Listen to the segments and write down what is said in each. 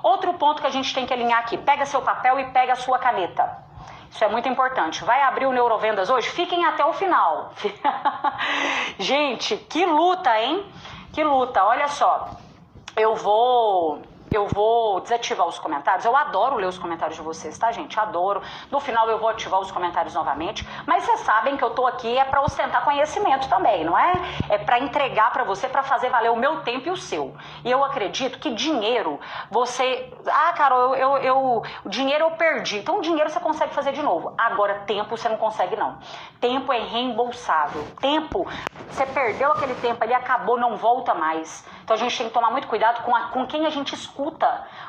Outro ponto que a gente tem que alinhar aqui, pega seu papel e pega a sua caneta. Isso é muito importante. Vai abrir o Neurovendas hoje? Fiquem até o final. Gente, que luta, hein? Que luta. Olha só, eu vou desativar os comentários. Eu adoro ler os comentários de vocês, tá, gente? Adoro. No final eu vou ativar os comentários novamente. Mas vocês sabem que eu tô aqui é pra ostentar conhecimento também, não é? É pra entregar pra você, pra fazer valer o meu tempo e o seu. E eu acredito que dinheiro, você... Ah, Carol, o dinheiro eu perdi. Então o dinheiro você consegue fazer de novo. Agora, tempo você não consegue, não. Tempo é reembolsável. Tempo, você perdeu aquele tempo ali, acabou, não volta mais. Então a gente tem que tomar muito cuidado com quem a gente escuta,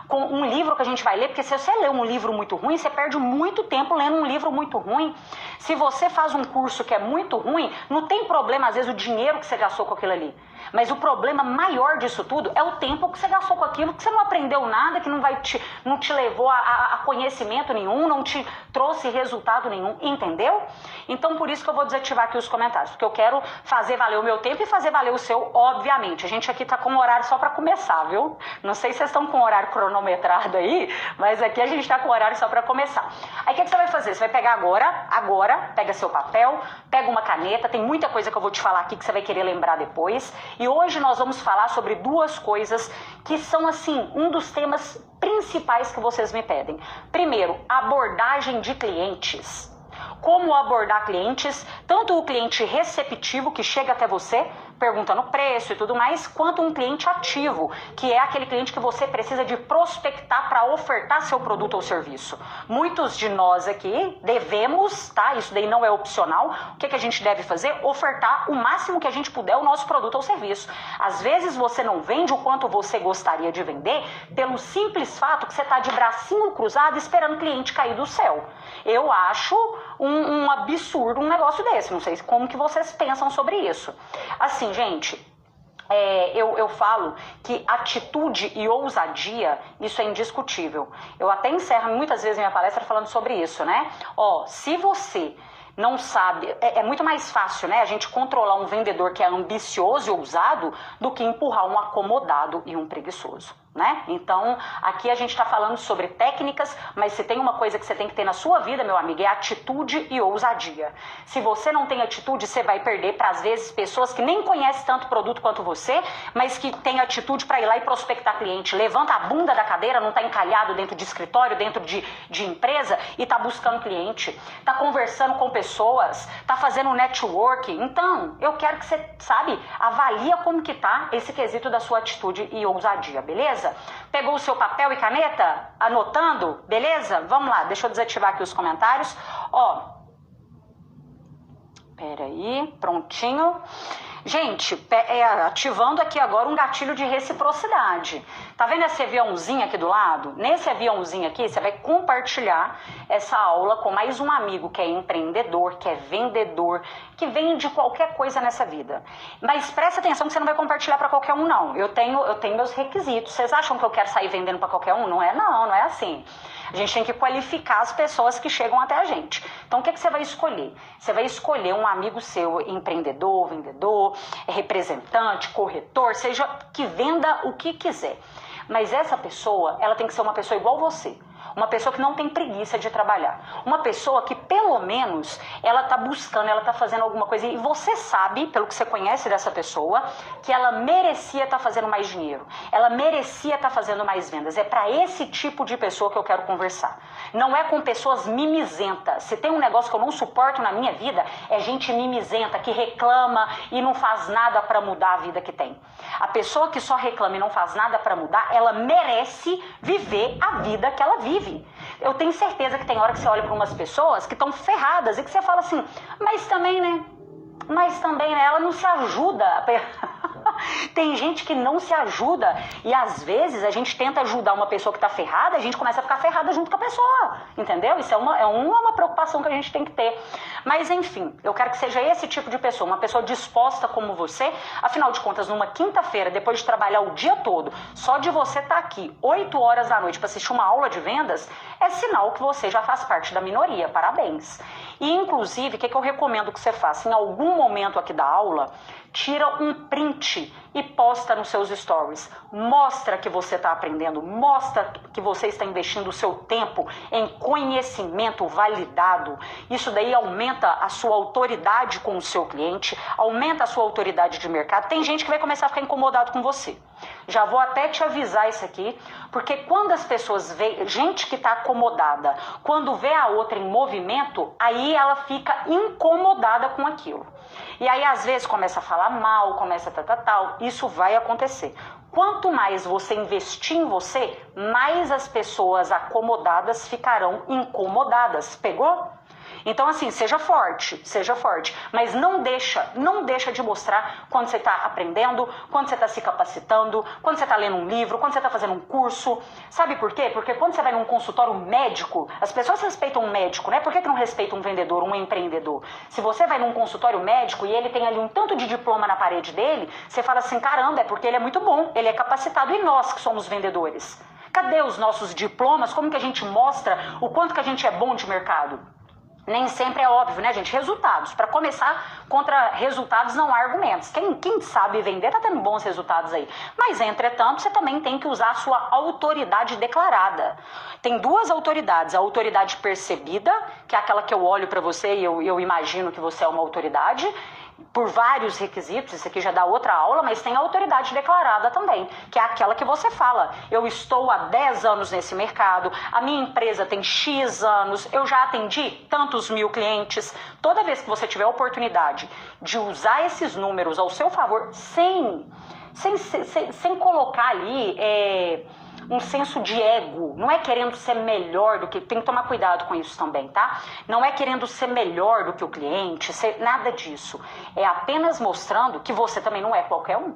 com um livro que a gente vai ler, porque se você lê um livro muito ruim, você perde muito tempo lendo um livro muito ruim. Se você faz um curso que é muito ruim, não tem problema, às vezes, o dinheiro que você gastou com aquilo ali. Mas o problema maior disso tudo é o tempo que você gastou com aquilo, que você não aprendeu nada, que não te levou a conhecimento nenhum, não te trouxe resultado nenhum, entendeu? Então, por isso que eu vou desativar aqui os comentários, porque eu quero fazer valer o meu tempo e fazer valer o seu, obviamente. A gente aqui tá com um horário só para começar, viu? Não sei se vocês estão com o horário cronometrado aí, mas aqui a gente tá com o horário só para começar. Aí o que você vai fazer? Você vai pegar agora, pega seu papel, pega uma caneta, tem muita coisa que eu vou te falar aqui que você vai querer lembrar depois. E hoje nós vamos falar sobre duas coisas que são, assim, um dos temas principais que vocês me pedem. Primeiro, abordagem de clientes. Como abordar clientes, tanto o cliente receptivo que chega até você, perguntando preço e tudo mais, quanto um cliente ativo, que é aquele cliente que você precisa de prospectar para ofertar seu produto ou serviço. Muitos de nós aqui devemos, tá? Isso daí não é opcional. O que a gente deve fazer? Ofertar o máximo que a gente puder o nosso produto ou serviço. Às vezes você não vende o quanto você gostaria de vender pelo simples fato que você está de bracinho cruzado esperando o cliente cair do céu. Eu acho um absurdo um negócio desse. Não sei como que vocês pensam sobre isso. Assim, gente, eu falo que atitude e ousadia, isso é indiscutível. Eu até encerro muitas vezes minha palestra falando sobre isso, né? Se você não sabe, é muito mais fácil, né, a gente controlar um vendedor que é ambicioso e ousado do que empurrar um acomodado e um preguiçoso, né? Então, aqui a gente está falando sobre técnicas, mas se tem uma coisa que você tem que ter na sua vida, meu amigo, é atitude e ousadia. Se você não tem atitude, você vai perder para, às vezes, pessoas que nem conhecem tanto produto quanto você, mas que tem atitude para ir lá e prospectar cliente. Levanta a bunda da cadeira, não está encalhado dentro de escritório, dentro de empresa e está buscando cliente, está conversando com pessoas, está fazendo networking. Então, eu quero que você, avalia como que tá esse quesito da sua atitude e ousadia, beleza? Pegou o seu papel e caneta? Anotando? Beleza? Vamos lá, deixa eu desativar aqui os comentários. Peraí, prontinho. Gente, ativando aqui agora um gatilho de reciprocidade. Tá vendo esse aviãozinho aqui do lado? Nesse aviãozinho aqui, você vai compartilhar essa aula com mais um amigo que é empreendedor, que é vendedor, que vende qualquer coisa nessa vida. Mas presta atenção que você não vai compartilhar para qualquer um, não. Eu tenho meus requisitos. Vocês acham que eu quero sair vendendo para qualquer um? Não é assim. A gente tem que qualificar as pessoas que chegam até a gente. Então, o que você vai escolher? Você vai escolher um amigo seu, empreendedor, vendedor, representante, corretor, seja que venda o que quiser. Mas essa pessoa, ela tem que ser uma pessoa igual você. Uma pessoa que não tem preguiça de trabalhar. Uma pessoa que, pelo menos, ela tá buscando, ela tá fazendo alguma coisa. E você sabe, pelo que você conhece dessa pessoa, que ela merecia estar fazendo mais dinheiro. Ela merecia estar fazendo mais vendas. É para esse tipo de pessoa que eu quero conversar. Não é com pessoas mimizentas. Se tem um negócio que eu não suporto na minha vida, é gente mimizenta, que reclama e não faz nada para mudar a vida que tem. A pessoa que só reclama e não faz nada para mudar, ela merece viver a vida que ela vive. Eu tenho certeza que tem hora que você olha para umas pessoas que estão ferradas e que você fala assim, mas também, né, ela não se ajuda. Tem gente que não se ajuda e às vezes a gente tenta ajudar uma pessoa que está ferrada, a gente começa a ficar ferrada junto com a pessoa, entendeu? Isso é uma preocupação que a gente tem que ter. Mas enfim, eu quero que seja esse tipo de pessoa, uma pessoa disposta como você. Afinal de contas, numa quinta-feira, depois de trabalhar o dia todo, só de você estar aqui 8 horas da noite para assistir uma aula de vendas, é sinal que você já faz parte da minoria. Parabéns. E inclusive, o que eu recomendo que você faça? Em algum momento aqui da aula, tira um print e posta nos seus stories. Mostra que você está aprendendo, mostra que você está investindo o seu tempo em conhecimento validado. Isso daí aumenta a sua autoridade com o seu cliente, aumenta a sua autoridade de mercado. Tem gente que vai começar a ficar incomodado com você. Já vou até te avisar isso aqui, porque quando as pessoas veem, gente que está acomodada, quando vê a outra em movimento, aí ela fica incomodada com aquilo. E aí às vezes começa a falar mal, começa tal, isso vai acontecer. Quanto mais você investir em você, mais as pessoas acomodadas ficarão incomodadas. Pegou? Então assim, seja forte, mas não deixa de mostrar quando você está aprendendo, quando você está se capacitando, quando você está lendo um livro, quando você está fazendo um curso. Sabe por quê? Porque quando você vai num consultório médico, as pessoas respeitam um médico, né? Por que não respeitam um vendedor, um empreendedor? Se você vai num consultório médico e ele tem ali um tanto de diploma na parede dele, você fala assim, caramba, é porque ele é muito bom, ele é capacitado, e nós que somos vendedores? Cadê os nossos diplomas? Como que a gente mostra o quanto que a gente é bom de mercado? Nem sempre é óbvio, né, gente? Resultados. Para começar, contra resultados não há argumentos. Quem sabe vender tá tendo bons resultados aí. Mas, entretanto, você também tem que usar a sua autoridade declarada. Tem duas autoridades. A autoridade percebida, que é aquela que eu olho para você e eu imagino que você é uma autoridade, por vários requisitos, isso aqui já dá outra aula, mas tem a autoridade declarada também, que é aquela que você fala, eu estou há 10 anos nesse mercado, a minha empresa tem X anos, eu já atendi tantos mil clientes. Toda vez que você tiver a oportunidade de usar esses números ao seu favor, sem colocar ali um senso de ego, não é querendo ser melhor do que... Tem que tomar cuidado com isso também, tá? Não é querendo ser melhor do que o cliente, nada disso. É apenas mostrando que você também não é qualquer um,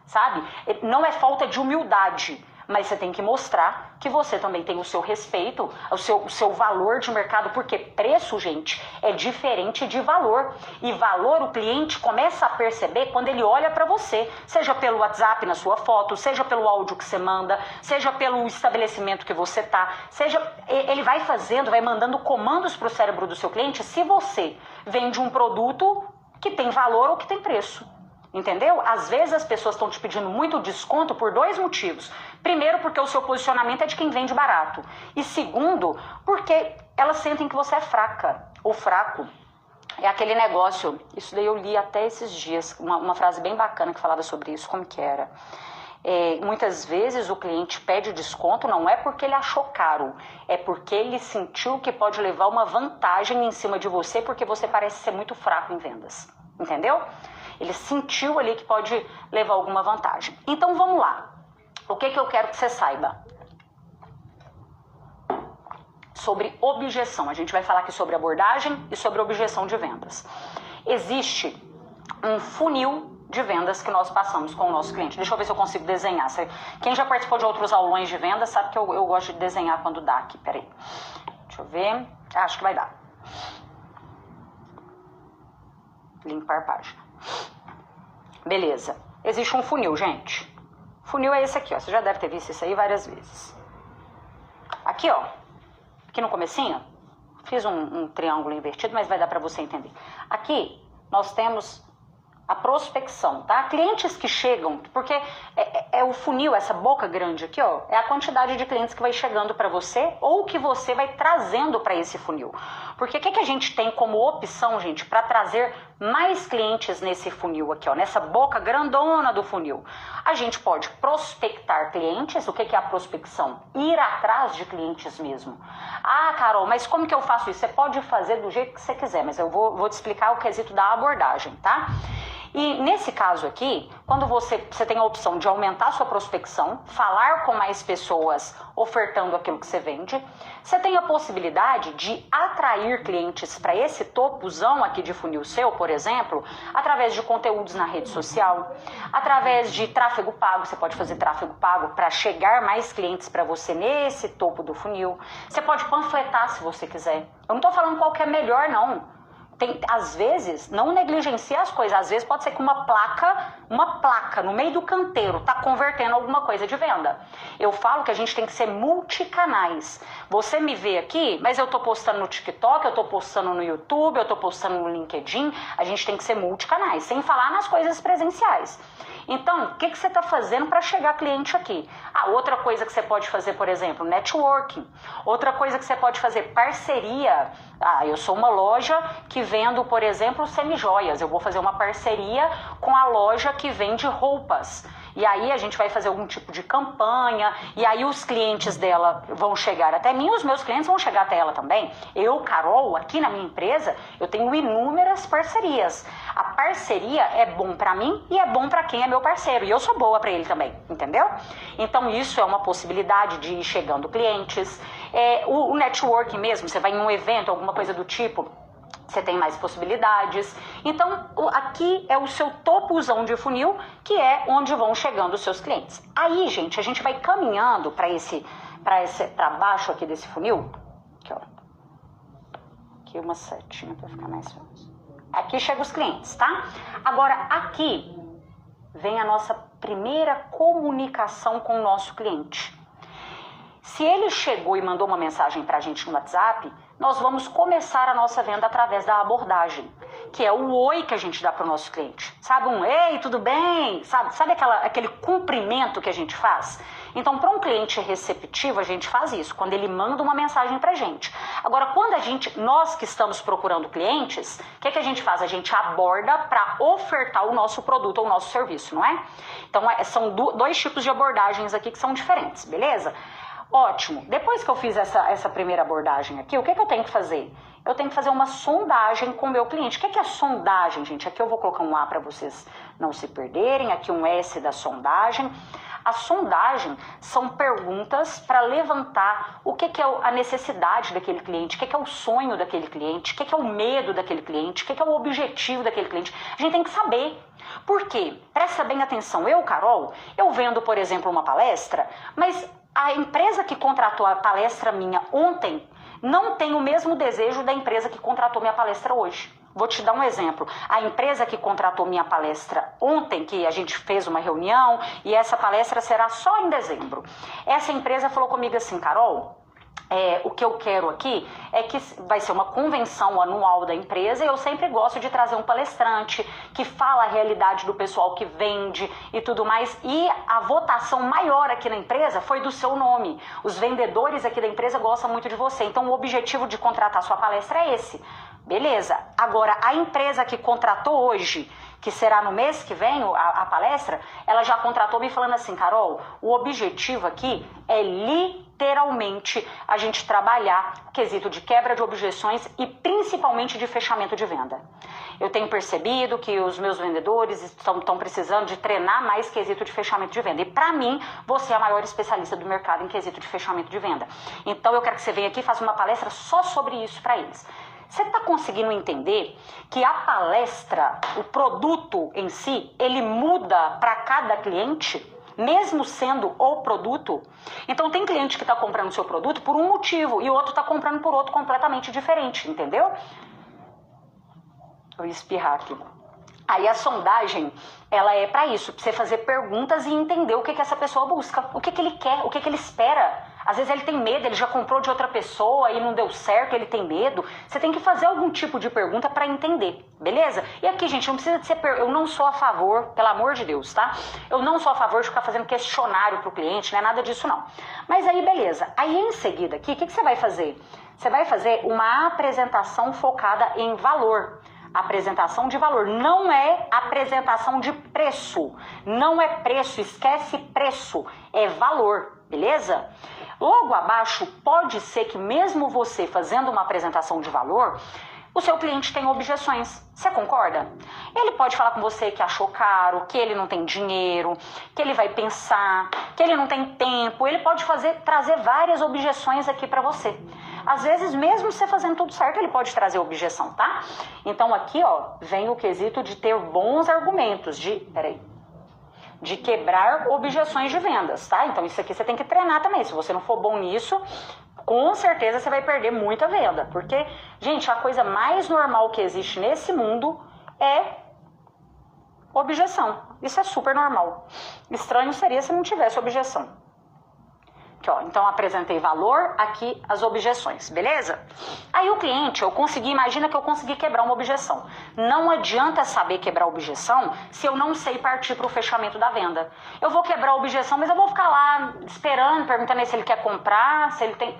sabe? Não é falta de humildade, mas você tem que mostrar que você também tem o seu respeito, o seu valor de mercado, porque preço, gente, é diferente de valor. E valor o cliente começa a perceber quando ele olha para você, seja pelo WhatsApp na sua foto, seja pelo áudio que você manda, seja pelo estabelecimento que você tá, ele vai mandando comandos para o cérebro do seu cliente se você vende um produto que tem valor ou que tem preço. Entendeu? Às vezes as pessoas estão te pedindo muito desconto por dois motivos. Primeiro, porque o seu posicionamento é de quem vende barato. E segundo, porque elas sentem que você é fraca ou fraco. É aquele negócio, isso daí eu li até esses dias, uma frase bem bacana que falava sobre isso, como que era? Muitas vezes o cliente pede desconto não é porque ele achou caro, é porque ele sentiu que pode levar uma vantagem em cima de você porque você parece ser muito fraco em vendas. Entendeu? Ele sentiu ali que pode levar alguma vantagem. Então vamos lá. O que eu quero que você saiba? Sobre objeção. A gente vai falar aqui sobre abordagem e sobre objeção de vendas. Existe um funil de vendas que nós passamos com o nosso cliente. Deixa eu ver se eu consigo desenhar. Quem já participou de outros aulões de vendas sabe que eu gosto de desenhar quando dá aqui. Peraí. Deixa eu ver. Acho que vai dar. Limpar a página. Beleza. Existe um funil, gente. Funil é esse aqui, ó. Você já deve ter visto isso aí várias vezes. Aqui, ó. Aqui no comecinho, fiz um triângulo invertido, mas vai dar para você entender. Aqui, nós temos a prospecção, tá? Clientes que chegam, porque é o funil, essa boca grande aqui, ó, é a quantidade de clientes que vai chegando para você ou que você vai trazendo para esse funil. Porque o que a gente tem como opção, gente, para trazer mais clientes nesse funil aqui, ó, nessa boca grandona do funil? A gente pode prospectar clientes. O que é a prospecção? Ir atrás de clientes mesmo. Ah, Carol, mas como que eu faço isso? Você pode fazer do jeito que você quiser, mas eu vou te explicar o quesito da abordagem, tá? E nesse caso aqui, quando você tem a opção de aumentar a sua prospecção, falar com mais pessoas ofertando aquilo que você vende, você tem a possibilidade de atrair clientes para esse topozão aqui de funil seu, por exemplo, através de conteúdos na rede social, através de tráfego pago. Você pode fazer tráfego pago para chegar mais clientes para você nesse topo do funil. Você pode panfletar se você quiser. Eu não estou falando qual que é melhor, não. às vezes, não negligencia as coisas. Às vezes pode ser que uma placa no meio do canteiro tá convertendo alguma coisa de venda. Eu falo que a gente tem que ser multicanais. Você me vê aqui, mas eu tô postando no TikTok, eu tô postando no YouTube, eu tô postando no LinkedIn. A gente tem que ser multicanais, sem falar nas coisas presenciais. Então, o que você está fazendo para chegar cliente aqui? Outra coisa que você pode fazer, por exemplo, networking. Outra coisa que você pode fazer, parceria. Eu sou uma loja que vendo, por exemplo, semijoias. Eu vou fazer uma parceria com a loja que vende roupas. E aí a gente vai fazer algum tipo de campanha, e aí os clientes dela vão chegar até mim, os meus clientes vão chegar até ela também. Eu, Carol, aqui na minha empresa, eu tenho inúmeras parcerias. A parceria é bom pra mim e é bom pra quem é meu parceiro, e eu sou boa pra ele também, entendeu? Então isso é uma possibilidade de ir chegando clientes. O networking mesmo, você vai em um evento, alguma coisa do tipo, você tem mais possibilidades. Então, aqui é o seu topozão de funil, que é onde vão chegando os seus clientes. Aí, gente, a gente vai caminhando para baixo aqui desse funil. Aqui, ó. Aqui uma setinha para ficar mais fácil. Aqui chegam os clientes, tá? Agora, aqui vem a nossa primeira comunicação com o nosso cliente. Se ele chegou e mandou uma mensagem para a gente no WhatsApp, nós vamos começar a nossa venda através da abordagem, que é o oi que a gente dá para o nosso cliente. Sabe, um ei, tudo bem? Sabe aquele cumprimento que a gente faz? Então, para um cliente receptivo, a gente faz isso, quando ele manda uma mensagem para a gente. Agora, quando nós que estamos procurando clientes, o que a gente faz? A gente aborda para ofertar o nosso produto ou o nosso serviço, não é? Então, são dois tipos de abordagens aqui que são diferentes, beleza? Ótimo. Depois que eu fiz essa primeira abordagem aqui, o que eu tenho que fazer? Eu tenho que fazer uma sondagem com o meu cliente. O que é sondagem, gente? Aqui eu vou colocar um A para vocês não se perderem, aqui um S da sondagem. A sondagem são perguntas para levantar o que é a necessidade daquele cliente, o que é o sonho daquele cliente, o que é o medo daquele cliente, o que é o objetivo daquele cliente. A gente tem que saber. Por quê? Presta bem atenção. Eu, Carol, eu vendo, por exemplo, uma palestra, mas a empresa que contratou a palestra minha ontem não tem o mesmo desejo da empresa que contratou minha palestra hoje. Vou te dar um exemplo. A empresa que contratou minha palestra ontem, que a gente fez uma reunião, e essa palestra será só em dezembro. Essa empresa falou comigo assim, Carol, o que eu quero aqui é que vai ser uma convenção anual da empresa e eu sempre gosto de trazer um palestrante que fala a realidade do pessoal que vende e tudo mais. E a votação maior aqui na empresa foi do seu nome. Os vendedores aqui da empresa gostam muito de você. Então o objetivo de contratar sua palestra é esse. Beleza. Agora, a empresa que contratou hoje, que será no mês que vem a palestra, ela já contratou me falando assim, Carol, o objetivo aqui é literalmente a gente trabalhar o quesito de quebra de objeções e principalmente de fechamento de venda. Eu tenho percebido que os meus vendedores estão precisando de treinar mais quesito de fechamento de venda. E para mim, você é a maior especialista do mercado em quesito de fechamento de venda. Então eu quero que você venha aqui e faça uma palestra só sobre isso para eles. Você está conseguindo entender que a palestra, o produto em si, ele muda para cada cliente, mesmo sendo o produto? Então tem cliente que está comprando o seu produto por um motivo e o outro está comprando por outro completamente diferente, entendeu? Eu ia espirrar aqui. Aí a sondagem, ela é para isso, para você fazer perguntas e entender o que essa pessoa busca, o que ele quer, o que ele espera. Às vezes ele tem medo, ele já comprou de outra pessoa e não deu certo, ele tem medo. Você tem que fazer algum tipo de pergunta para entender, beleza? E aqui, gente, não precisa de ser... Eu não sou a favor, pelo amor de Deus, tá? Eu não sou a favor de ficar fazendo questionário pro cliente, não é nada disso não. Mas aí, beleza. Aí em seguida aqui, o que você vai fazer? Você vai fazer uma apresentação focada em valor. Apresentação de valor, não é apresentação de preço, não é preço, esquece preço, é valor, beleza? Logo abaixo, pode ser que mesmo você fazendo uma apresentação de valor, o seu cliente tem objeções, você concorda? Ele pode falar com você que achou caro, que ele não tem dinheiro, que ele vai pensar, que ele não tem tempo, ele pode trazer várias objeções aqui para você. Às vezes, mesmo você fazendo tudo certo, ele pode trazer objeção, tá? Então aqui, ó, vem o quesito de ter bons argumentos, de quebrar objeções de vendas, tá? Então isso aqui você tem que treinar também. Se você não for bom nisso, com certeza você vai perder muita venda. Porque, gente, a coisa mais normal que existe nesse mundo é objeção. Isso é super normal. Estranho seria se não tivesse objeção. Aqui, ó, então apresentei valor, aqui as objeções, beleza? Aí o cliente, imagina que eu consegui quebrar uma objeção. Não adianta saber quebrar objeção se eu não sei partir para o fechamento da venda. Eu vou quebrar a objeção, mas eu vou ficar lá esperando, perguntando se ele quer comprar, se ele tem...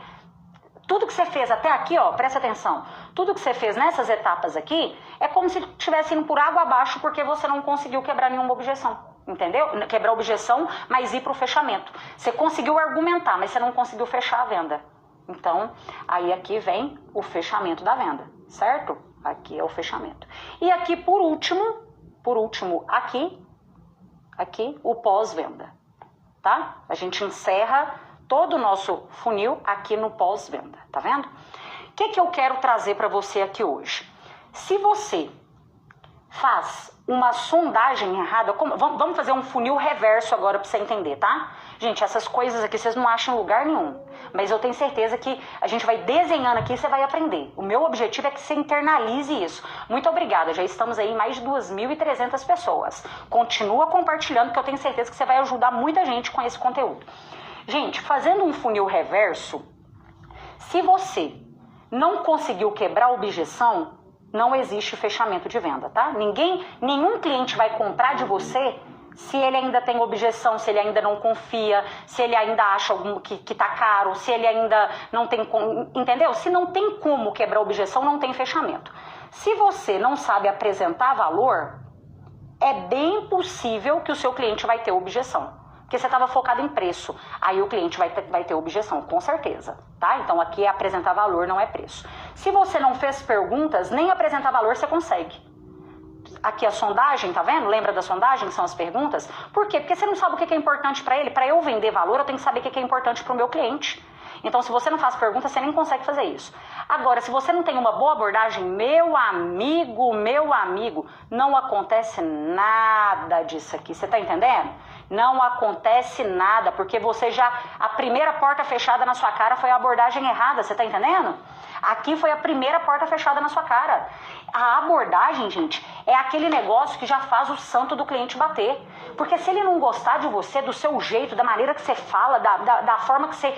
Tudo que você fez até aqui, ó, presta atenção, tudo que você fez nessas etapas aqui é como se estivesse indo por água abaixo porque você não conseguiu quebrar nenhuma objeção. Entendeu? Quebrar a objeção, mas ir para o fechamento. Você conseguiu argumentar, mas você não conseguiu fechar a venda. Então, aí aqui vem o fechamento da venda, certo? Aqui é o fechamento. E aqui, por último, aqui o pós-venda, tá? A gente encerra todo o nosso funil aqui no pós-venda, tá vendo? O que eu quero trazer para você aqui hoje? Se você faz uma sondagem errada, vamos fazer um funil reverso agora para você entender, tá? Gente, essas coisas aqui vocês não acham em lugar nenhum, mas eu tenho certeza que a gente vai desenhando aqui e você vai aprender. O meu objetivo é que você internalize isso. Muito obrigada, já estamos aí em mais de 2.300 pessoas. Continua compartilhando que eu tenho certeza que você vai ajudar muita gente com esse conteúdo. Gente, fazendo um funil reverso, se você não conseguiu quebrar a objeção, não existe fechamento de venda, tá? Nenhum cliente vai comprar de você se ele ainda tem objeção, se ele ainda não confia, se ele ainda acha que tá caro, se ele ainda não tem como, entendeu? Se não tem como quebrar a objeção, não tem fechamento. Se você não sabe apresentar valor, é bem possível que o seu cliente vai ter objeção. Porque você estava focado em preço, aí o cliente vai ter objeção, com certeza, tá? Então aqui é apresentar valor, não é preço. Se você não fez perguntas, nem apresentar valor você consegue. Aqui a sondagem, tá vendo? Lembra da sondagem, que são as perguntas? Por quê? Porque você não sabe o que é importante para ele. Para eu vender valor, eu tenho que saber o que é importante para o meu cliente. Então, se você não faz pergunta, você nem consegue fazer isso. Agora, se você não tem uma boa abordagem, meu amigo, não acontece nada disso aqui. Você tá entendendo? Não acontece nada, porque a primeira porta fechada na sua cara foi a abordagem errada, você tá entendendo? Aqui foi a primeira porta fechada na sua cara. A abordagem, gente, é aquele negócio que já faz o santo do cliente bater. Porque se ele não gostar de você, do seu jeito, da maneira que você fala, da forma que você...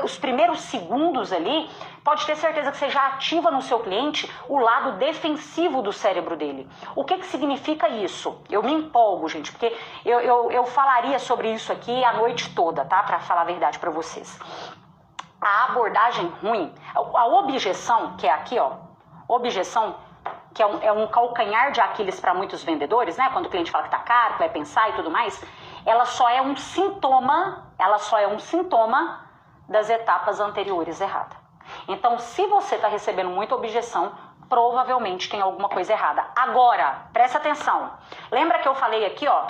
os primeiros segundos ali, pode ter certeza que você já ativa no seu cliente o lado defensivo do cérebro dele. O que significa isso? Eu me empolgo, gente, porque eu falaria sobre isso aqui a noite toda, tá? Pra falar a verdade pra vocês. A abordagem ruim, a objeção, que é aqui, ó, objeção, que é um calcanhar de Aquiles para muitos vendedores, né? Quando o cliente fala que tá caro, que vai pensar e tudo mais, ela só é um sintoma das etapas anteriores erradas. Então, se você está recebendo muita objeção, provavelmente tem alguma coisa errada. Agora, presta atenção. Lembra que eu falei aqui, ó,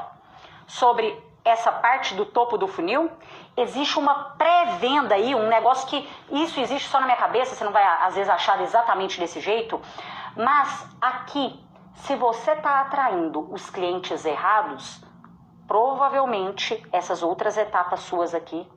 sobre essa parte do topo do funil? Existe uma pré-venda aí, um negócio que isso existe só na minha cabeça, você não vai às vezes achar exatamente desse jeito, mas aqui, se você está atraindo os clientes errados, provavelmente essas outras etapas suas aqui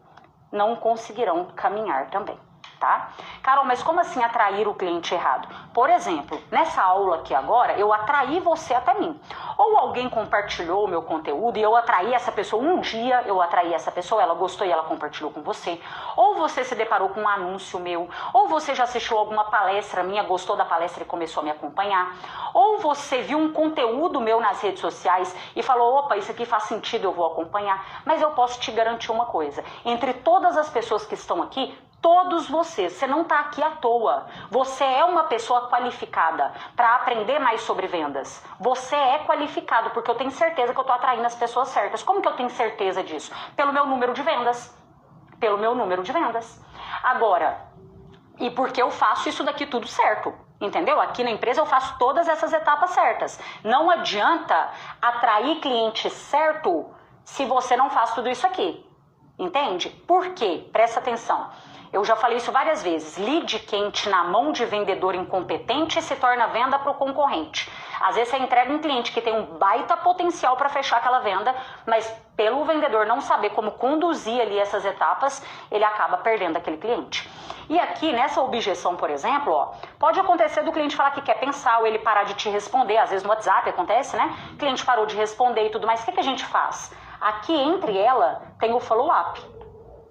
não conseguirão caminhar também, tá? Carol, mas como assim atrair o cliente errado? Por exemplo, nessa aula aqui agora, eu atraí você até mim. Ou alguém compartilhou o meu conteúdo e eu atraí essa pessoa, um dia eu atraí essa pessoa, ela gostou e ela compartilhou com você. Ou você se deparou com um anúncio meu, ou você já assistiu alguma palestra minha, gostou da palestra e começou a me acompanhar. Ou você viu um conteúdo meu nas redes sociais e falou, opa, isso aqui faz sentido, eu vou acompanhar. Mas eu posso te garantir uma coisa, entre todas as pessoas que estão aqui, todos vocês, você não está aqui à toa. Você é uma pessoa qualificada para aprender mais sobre vendas. Você é qualificado, porque eu tenho certeza que eu estou atraindo as pessoas certas. Como que eu tenho certeza disso? Pelo meu número de vendas. Pelo meu número de vendas. Agora, e porque eu faço isso daqui tudo certo. Entendeu? Aqui na empresa eu faço todas essas etapas certas. Não adianta atrair cliente certo se você não faz tudo isso aqui. Entende? Por quê? Presta atenção. Eu já falei isso várias vezes. Lead quente na mão de vendedor incompetente se torna venda para o concorrente. Às vezes você entrega um cliente que tem um baita potencial para fechar aquela venda, mas pelo vendedor não saber como conduzir ali essas etapas, ele acaba perdendo aquele cliente. E aqui, nessa objeção, por exemplo, ó, pode acontecer do cliente falar que quer pensar ou ele parar de te responder. Às vezes no WhatsApp acontece, né? O cliente parou de responder e tudo mais. O que a gente faz? Aqui, entre ela, tem o follow-up.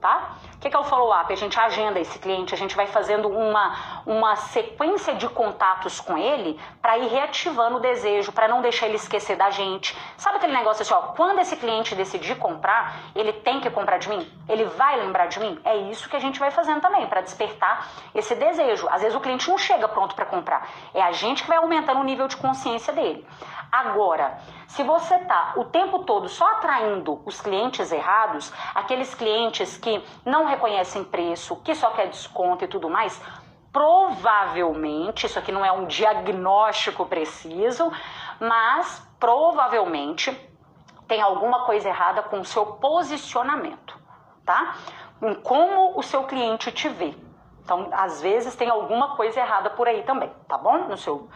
Tá? O que é o follow-up? A gente agenda esse cliente, a gente vai fazendo uma sequência de contatos com ele para ir reativando o desejo, para não deixar ele esquecer da gente. Sabe aquele negócio assim, ó, quando esse cliente decidir comprar, ele tem que comprar de mim? Ele vai lembrar de mim? É isso que a gente vai fazendo também, para despertar esse desejo. Às vezes o cliente não chega pronto para comprar, é a gente que vai aumentando o nível de consciência dele. Agora, se você tá o tempo todo só atraindo os clientes errados, aqueles clientes que não reconhecem preço, que só quer desconto e tudo mais, provavelmente, isso aqui não é um diagnóstico preciso, mas provavelmente tem alguma coisa errada com o seu posicionamento, tá? Em como o seu cliente te vê. Então, às vezes, tem alguma coisa errada por aí também, tá bom? No seu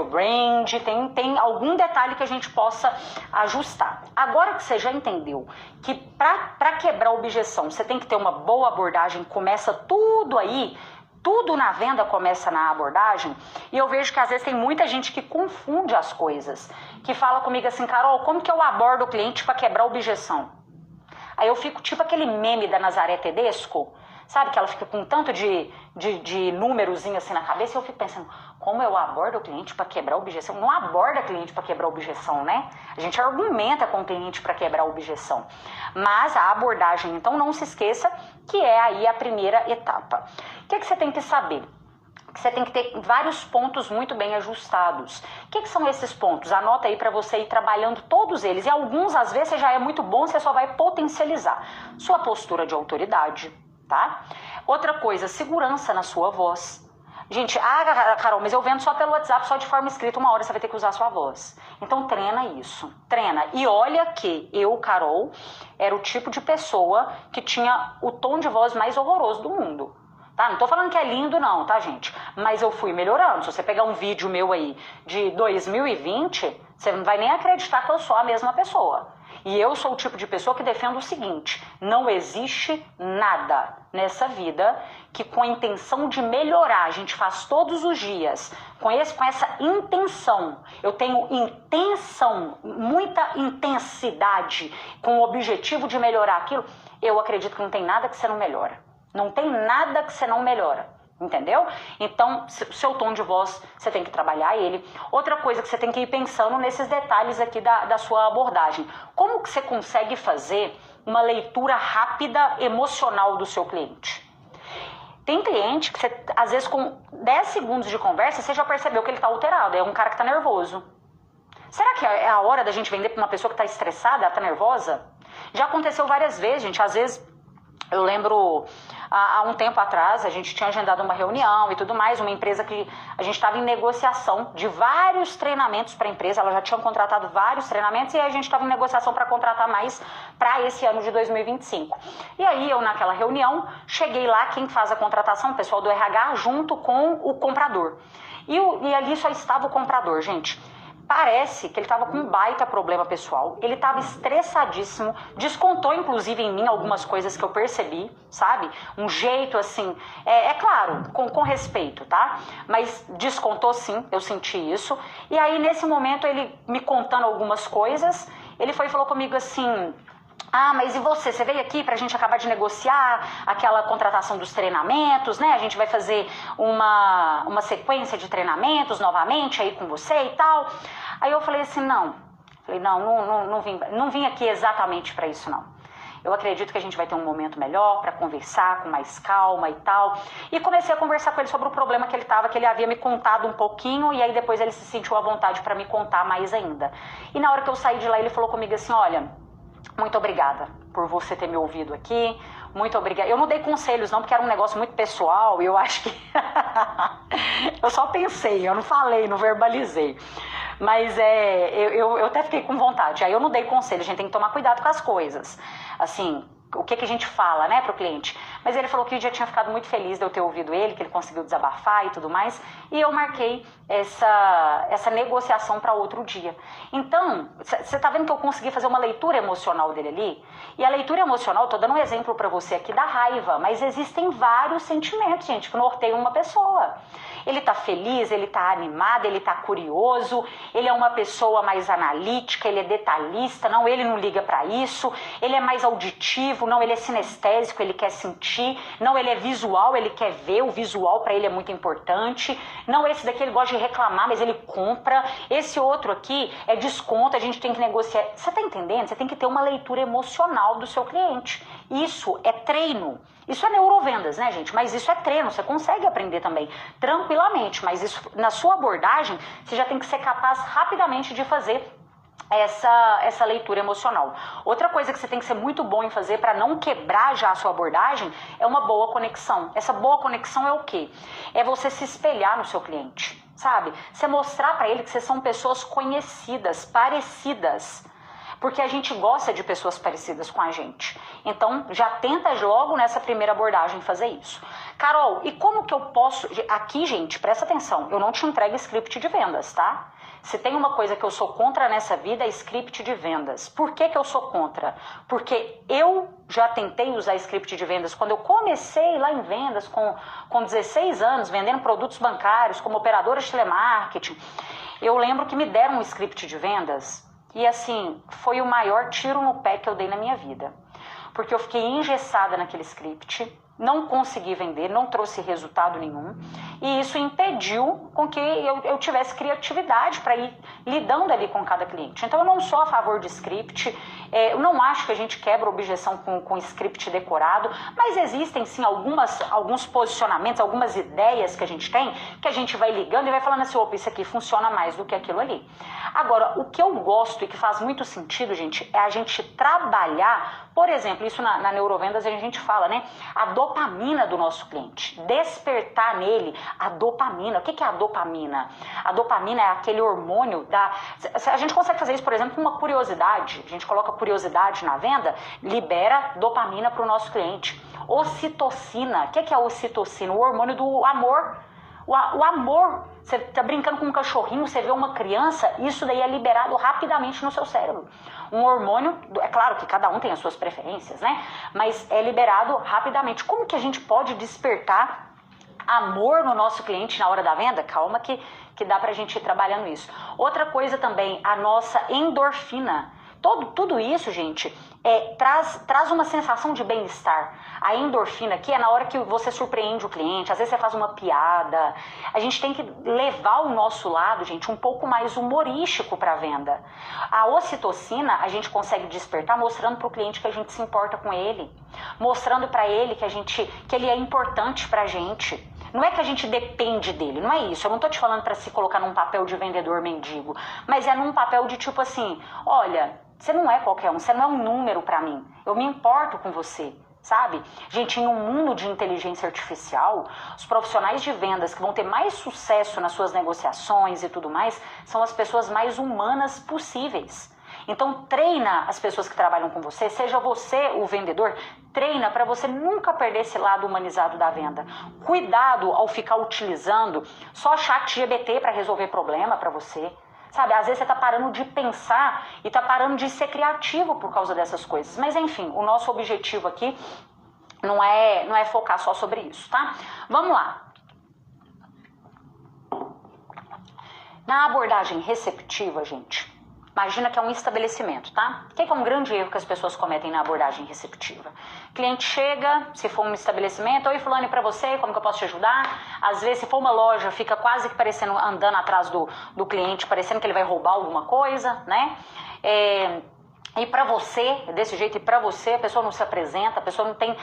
brand, tem algum detalhe que a gente possa ajustar. Agora que você já entendeu que para quebrar a objeção, você tem que ter uma boa abordagem, começa tudo aí, tudo na venda começa na abordagem, e eu vejo que às vezes tem muita gente que confunde as coisas, que fala comigo assim, Carol, como que eu abordo o cliente para quebrar a objeção? Aí eu fico tipo aquele meme da Nazaré Tedesco, sabe, que ela fica com tanto de númerozinho assim na cabeça, e eu fico pensando, como eu abordo o cliente para quebrar a objeção? Não aborda cliente para quebrar a objeção, né? A gente argumenta com o cliente para quebrar a objeção. Mas a abordagem, então, não se esqueça que é aí a primeira etapa. O que você tem que saber? Você tem que ter vários pontos muito bem ajustados. O que são esses pontos? Anota aí para você ir trabalhando todos eles. E alguns, às vezes, você já é muito bom, você só vai potencializar. Sua postura de autoridade, tá? Outra coisa, segurança na sua voz. Gente, Carol, mas eu vendo só pelo WhatsApp, só de forma escrita, uma hora você vai ter que usar a sua voz. Então treina isso, treina. E olha que eu, Carol, era o tipo de pessoa que tinha o tom de voz mais horroroso do mundo. Tá? Não tô falando que é lindo não, tá, gente? Mas eu fui melhorando. Se você pegar um vídeo meu aí de 2020, você não vai nem acreditar que eu sou a mesma pessoa. E eu sou o tipo de pessoa que defende o seguinte, não existe nada nessa vida que com a intenção de melhorar, a gente faz todos os dias, com essa intenção, eu tenho intenção, muita intensidade, com o objetivo de melhorar aquilo, eu acredito que não tem nada que você não melhora. Não tem nada que você não melhora. Entendeu? Então, seu tom de voz, você tem que trabalhar ele. Outra coisa que você tem que ir pensando nesses detalhes aqui da sua abordagem. Como que você consegue fazer uma leitura rápida, emocional do seu cliente? Tem cliente que você, às vezes, com 10 segundos de conversa, você já percebeu que ele está alterado. É um cara que está nervoso. Será que é a hora da gente vender para uma pessoa que está estressada, ela está nervosa? Já aconteceu várias vezes, gente. Às vezes, eu lembro, há um tempo atrás, a gente tinha agendado uma reunião e tudo mais, uma empresa que a gente estava em negociação de vários treinamentos para a empresa, ela já tinha contratado vários treinamentos e a gente estava em negociação para contratar mais para esse ano de 2025. E aí eu, naquela reunião, cheguei lá, quem faz a contratação, o pessoal do RH, junto com o comprador. E ali só estava o comprador, gente. Parece que ele estava com um baita problema pessoal, ele estava estressadíssimo, descontou inclusive em mim algumas coisas que eu percebi, sabe? Um jeito assim, é claro, com respeito, tá? Mas descontou sim, eu senti isso. E aí nesse momento ele me contando algumas coisas, ele foi e falou comigo assim... Ah, mas e você? Você veio aqui pra gente acabar de negociar aquela contratação dos treinamentos, né? A gente vai fazer uma sequência de treinamentos novamente aí com você e tal. Aí eu falei assim, não. Falei, não vim aqui exatamente pra isso, não. Eu acredito que a gente vai ter um momento melhor pra conversar com mais calma e tal. E comecei a conversar com ele sobre o problema que ele tava, que ele havia me contado um pouquinho, e aí depois ele se sentiu à vontade pra me contar mais ainda. E na hora que eu saí de lá, ele falou comigo assim, olha... Muito obrigada por você ter me ouvido aqui, muito obrigada. Eu não dei conselhos não, porque era um negócio muito pessoal e eu acho que... eu só pensei, eu não falei, não verbalizei. Mas eu até fiquei com vontade, aí eu não dei conselho, a gente tem que tomar cuidado com as coisas. Assim, o que a gente fala, né, pro cliente. Mas ele falou que já tinha ficado muito feliz de eu ter ouvido ele, que ele conseguiu desabafar e tudo mais, e eu marquei essa negociação para outro dia. Então, você tá vendo que eu consegui fazer uma leitura emocional dele ali? E a leitura emocional, tô dando um exemplo para você aqui da raiva, mas existem vários sentimentos, gente, que norteiam uma pessoa. Ele tá feliz, ele tá animado, ele tá curioso, ele é uma pessoa mais analítica, ele é detalhista, não, ele não liga para isso, ele é mais auditivo, não, ele é sinestésico, ele quer sentir, não, ele é visual, ele quer ver, o visual para ele é muito importante, não, esse daqui ele gosta de reclamar, mas ele compra, esse outro aqui é desconto, a gente tem que negociar. Você tá entendendo? Você tem que ter uma leitura emocional do seu cliente. Isso é treino. Isso é neurovendas, né, gente? Mas isso é treino, você consegue aprender também tranquilamente, mas isso, na sua abordagem, você já tem que ser capaz rapidamente de fazer essa leitura emocional. Outra coisa que você tem que ser muito bom em fazer para não quebrar já a sua abordagem é uma boa conexão. Essa boa conexão é o quê? É você se espelhar no seu cliente, sabe? Você mostrar para ele que vocês são pessoas conhecidas, parecidas. Porque a gente gosta de pessoas parecidas com a gente. Então, já tenta logo nessa primeira abordagem fazer isso. Carol, e como que eu posso... Aqui, gente, presta atenção, eu não te entrego script de vendas, tá? Se tem uma coisa que eu sou contra nessa vida é script de vendas. Por que que eu sou contra? Porque eu já tentei usar script de vendas quando eu comecei lá em vendas com 16 anos, vendendo produtos bancários, como operadora de telemarketing. Eu lembro que me deram um script de vendas e assim, foi o maior tiro no pé que eu dei na minha vida. Porque eu fiquei engessada naquele script, não consegui vender, não trouxe resultado nenhum. E isso impediu com que eu tivesse criatividade para ir lidando ali com cada cliente. Então eu não sou a favor de script, eu não acho que a gente quebra objeção com script decorado, mas existem sim alguns posicionamentos, algumas ideias que a gente tem, que a gente vai ligando e vai falando assim, opa, isso aqui funciona mais do que aquilo ali. Agora, o que eu gosto e que faz muito sentido, gente, é a gente trabalhar, por exemplo, isso na neurovendas a gente fala, né? A dopamina do nosso cliente, despertar nele a dopamina. O que é a dopamina? A dopamina é aquele hormônio a gente consegue fazer isso, por exemplo, com uma curiosidade. A gente coloca curiosidade na venda, libera dopamina para o nosso cliente. Ocitocina. O que é a ocitocina? O hormônio do amor. O amor, você tá brincando com um cachorrinho, você vê uma criança, isso daí é liberado rapidamente no seu cérebro. Um hormônio, é claro que cada um tem as suas preferências, né? Mas é liberado rapidamente. Como que a gente pode despertar amor no nosso cliente na hora da venda? Calma que dá pra gente ir trabalhando isso. Outra coisa também, a nossa endorfina. Tudo isso, gente, traz uma sensação de bem-estar. A endorfina aqui é na hora que você surpreende o cliente, às vezes você faz uma piada. A gente tem que levar o nosso lado, gente, um pouco mais humorístico para a venda. A ocitocina a gente consegue despertar mostrando para o cliente que a gente se importa com ele, mostrando para ele que ele é importante para a gente. Não é que a gente depende dele, não é isso. Eu não tô te falando para se colocar num papel de vendedor mendigo, mas é num papel de tipo assim, olha, você não é qualquer um, você não é um número para mim. Eu me importo com você, sabe? Gente, em um mundo de inteligência artificial, os profissionais de vendas que vão ter mais sucesso nas suas negociações e tudo mais, são as pessoas mais humanas possíveis. Então treina as pessoas que trabalham com você, seja você o vendedor, treina para você nunca perder esse lado humanizado da venda. Cuidado ao ficar utilizando só chat GPT para resolver problema para você. Sabe, às vezes você tá parando de pensar e tá parando de ser criativo por causa dessas coisas. Mas enfim, o nosso objetivo aqui não é focar só sobre isso, tá? Vamos lá. Na abordagem receptiva, gente, imagina que é um estabelecimento, tá? O que é um grande erro que as pessoas cometem na abordagem receptiva? O cliente chega, se for um estabelecimento, oi fulano, para você, como que eu posso te ajudar? Às vezes, se for uma loja, fica quase que parecendo, andando atrás do cliente, parecendo que ele vai roubar alguma coisa, né? E para você, desse jeito, e para você, a pessoa não se apresenta, a pessoa não tem...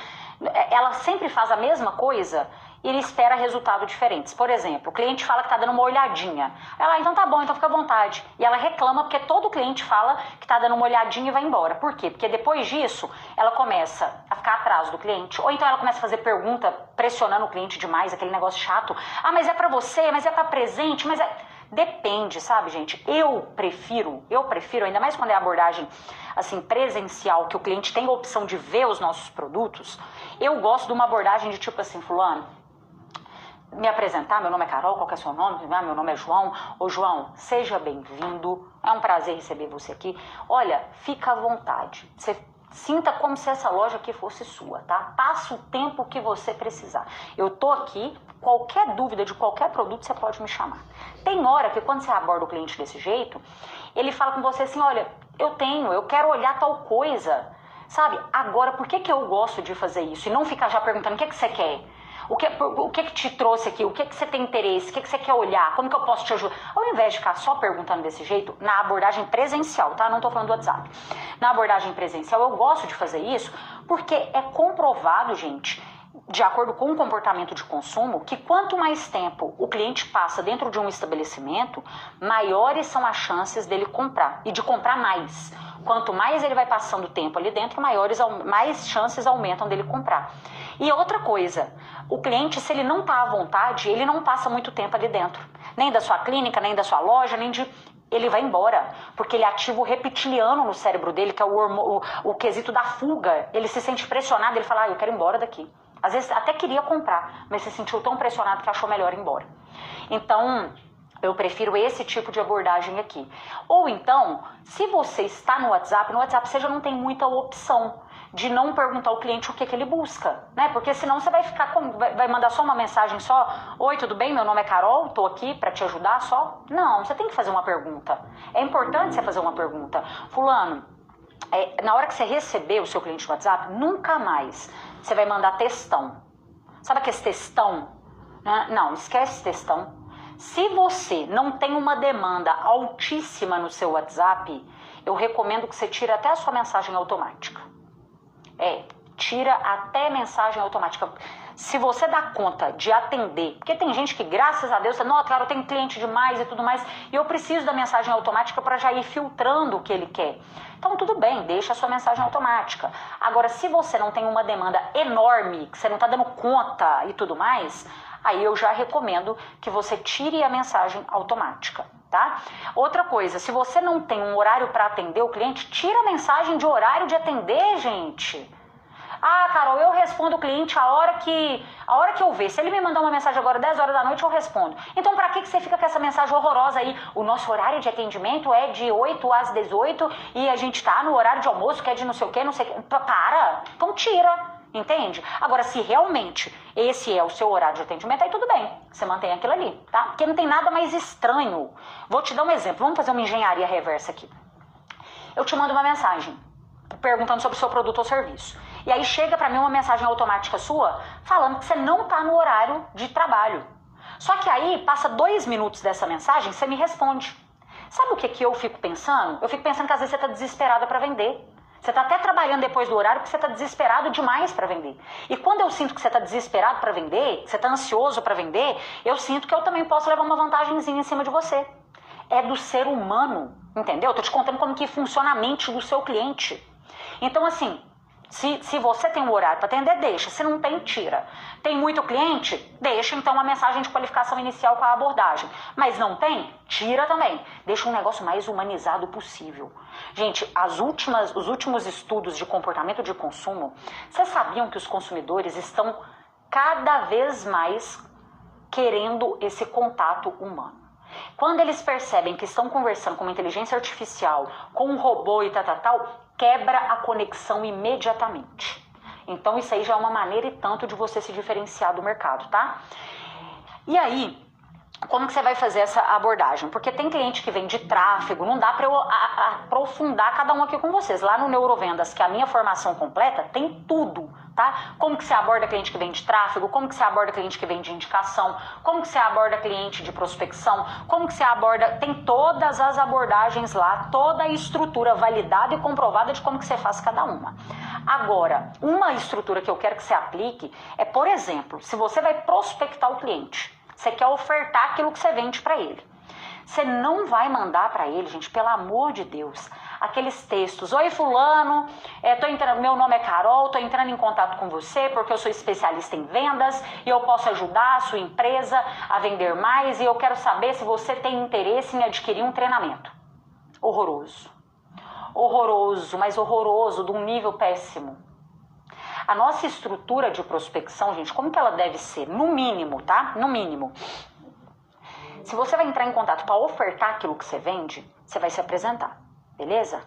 Ela sempre faz a mesma coisa e ele espera resultados diferentes. Por exemplo, o cliente fala que está dando uma olhadinha. Ela, então tá bom, então fica à vontade. E ela reclama porque todo cliente fala que está dando uma olhadinha e vai embora. Por quê? Porque depois disso, ela começa a ficar atrás do cliente. Ou então ela começa a fazer pergunta pressionando o cliente demais, aquele negócio chato. Ah, mas é para você, mas é para presente, mas é... Depende, sabe, gente? Eu prefiro, ainda mais quando é abordagem assim, presencial, que o cliente tem a opção de ver os nossos produtos, eu gosto de uma abordagem de tipo assim, fulano, me apresentar, meu nome é Carol, qual que é o seu nome? Meu nome é João. Ô João, seja bem-vindo, é um prazer receber você aqui. Olha, fica à vontade, você sinta como se essa loja aqui fosse sua, tá? Passa o tempo que você precisar. Eu tô aqui, qualquer dúvida de qualquer produto você pode me chamar. Tem hora que quando você aborda o cliente desse jeito, ele fala com você assim, olha, eu quero olhar tal coisa, sabe? Agora, por que eu gosto de fazer isso? E não ficar já perguntando, o que você quer? O que te trouxe aqui? O que você tem interesse? O que você quer olhar? Como que eu posso te ajudar? Ao invés de ficar só perguntando desse jeito, na abordagem presencial, tá? Não tô falando do WhatsApp. Na abordagem presencial, eu gosto de fazer isso porque é comprovado, gente, de acordo com o comportamento de consumo, que quanto mais tempo o cliente passa dentro de um estabelecimento, maiores são as chances dele comprar e de comprar mais. Quanto mais ele vai passando tempo ali dentro, mais chances aumentam dele comprar. E outra coisa, o cliente, se ele não está à vontade, ele não passa muito tempo ali dentro. Nem da sua clínica, nem da sua loja, ele vai embora, porque ele ativa o reptiliano no cérebro dele, que é o quesito da fuga. Ele se sente pressionado, ele fala, eu quero ir embora daqui. Às vezes até queria comprar, mas se sentiu tão pressionado que achou melhor ir embora. Então, eu prefiro esse tipo de abordagem aqui. Ou então, se você está no WhatsApp você já não tem muita opção de não perguntar ao cliente o que ele busca, né? Porque senão você vai ficar vai mandar só uma mensagem só, oi, tudo bem? Meu nome é Carol, tô aqui para te ajudar só. Não, você tem que fazer uma pergunta. É importante você fazer uma pergunta. Fulano, na hora que você receber o seu cliente no WhatsApp, nunca mais você vai mandar textão. Sabe aquele textão? Não, esquece textão. Se você não tem uma demanda altíssima no seu WhatsApp, eu recomendo que você tire até a sua mensagem automática. Tira até mensagem automática. Se você dá conta de atender, porque tem gente que, graças a Deus, não, cara, eu tenho cliente demais e tudo mais, e eu preciso da mensagem automática para já ir filtrando o que ele quer. Então, tudo bem, deixa a sua mensagem automática. Agora, se você não tem uma demanda enorme, que você não está dando conta e tudo mais, aí eu já recomendo que você tire a mensagem automática, tá? Outra coisa, se você não tem um horário para atender o cliente, tira a mensagem de horário de atender, gente. Ah, Carol, eu respondo o cliente a hora que eu ver. Se ele me mandar uma mensagem agora 10 horas da noite, eu respondo. Então, pra que você fica com essa mensagem horrorosa aí? O nosso horário de atendimento é de 8 às 18 e a gente tá no horário de almoço, que é de não sei o que, não sei o que. Para! Então tira, entende? Agora, se realmente esse é o seu horário de atendimento, aí tudo bem. Você mantém aquilo ali, tá? Porque não tem nada mais estranho. Vou te dar um exemplo. Vamos fazer uma engenharia reversa aqui. Eu te mando uma mensagem perguntando sobre o seu produto ou serviço. E aí chega pra mim uma mensagem automática sua falando que você não tá no horário de trabalho. Só que aí, passa 2 minutos dessa mensagem, você me responde. Sabe o que eu fico pensando? Eu fico pensando que às vezes você tá desesperada pra vender. Você tá até trabalhando depois do horário porque você tá desesperado demais pra vender. E quando eu sinto que você tá desesperado pra vender, que você tá ansioso pra vender, eu sinto que eu também posso levar uma vantagenzinha em cima de você. É do ser humano, entendeu? Eu tô te contando como que funciona a mente do seu cliente. Então, assim, se você tem um horário para atender, deixa. Se não tem, tira. Tem muito cliente? Deixa, então, uma mensagem de qualificação inicial com a abordagem. Mas não tem? Tira também. Deixa um negócio mais humanizado possível. Gente, os últimos estudos de comportamento de consumo, vocês sabiam que os consumidores estão cada vez mais querendo esse contato humano? Quando eles percebem que estão conversando com uma inteligência artificial, com um robô e tal, quebra a conexão imediatamente. Então isso aí já é uma maneira e tanto de você se diferenciar do mercado, tá? E aí, como que você vai fazer essa abordagem? Porque tem cliente que vem de tráfego, não dá para eu aprofundar cada um aqui com vocês. Lá no Neurovendas, que é a minha formação completa, tem tudo, tá? Como que você aborda cliente que vem de tráfego, como que você aborda cliente que vem de indicação, como que você aborda cliente de prospecção, como que você aborda... Tem todas as abordagens lá, toda a estrutura validada e comprovada de como que você faz cada uma. Agora, uma estrutura que eu quero que você aplique é, por exemplo, se você vai prospectar o cliente, você quer ofertar aquilo que você vende para ele. Você não vai mandar para ele, gente, pelo amor de Deus, aqueles textos. Oi, fulano, meu nome é Carol, tô entrando em contato com você porque eu sou especialista em vendas e eu posso ajudar a sua empresa a vender mais e eu quero saber se você tem interesse em adquirir um treinamento. Horroroso. Horroroso, mas horroroso, de um nível péssimo. A nossa estrutura de prospecção, gente, como que ela deve ser? No mínimo, tá? No mínimo. Se você vai entrar em contato para ofertar aquilo que você vende, você vai se apresentar, beleza?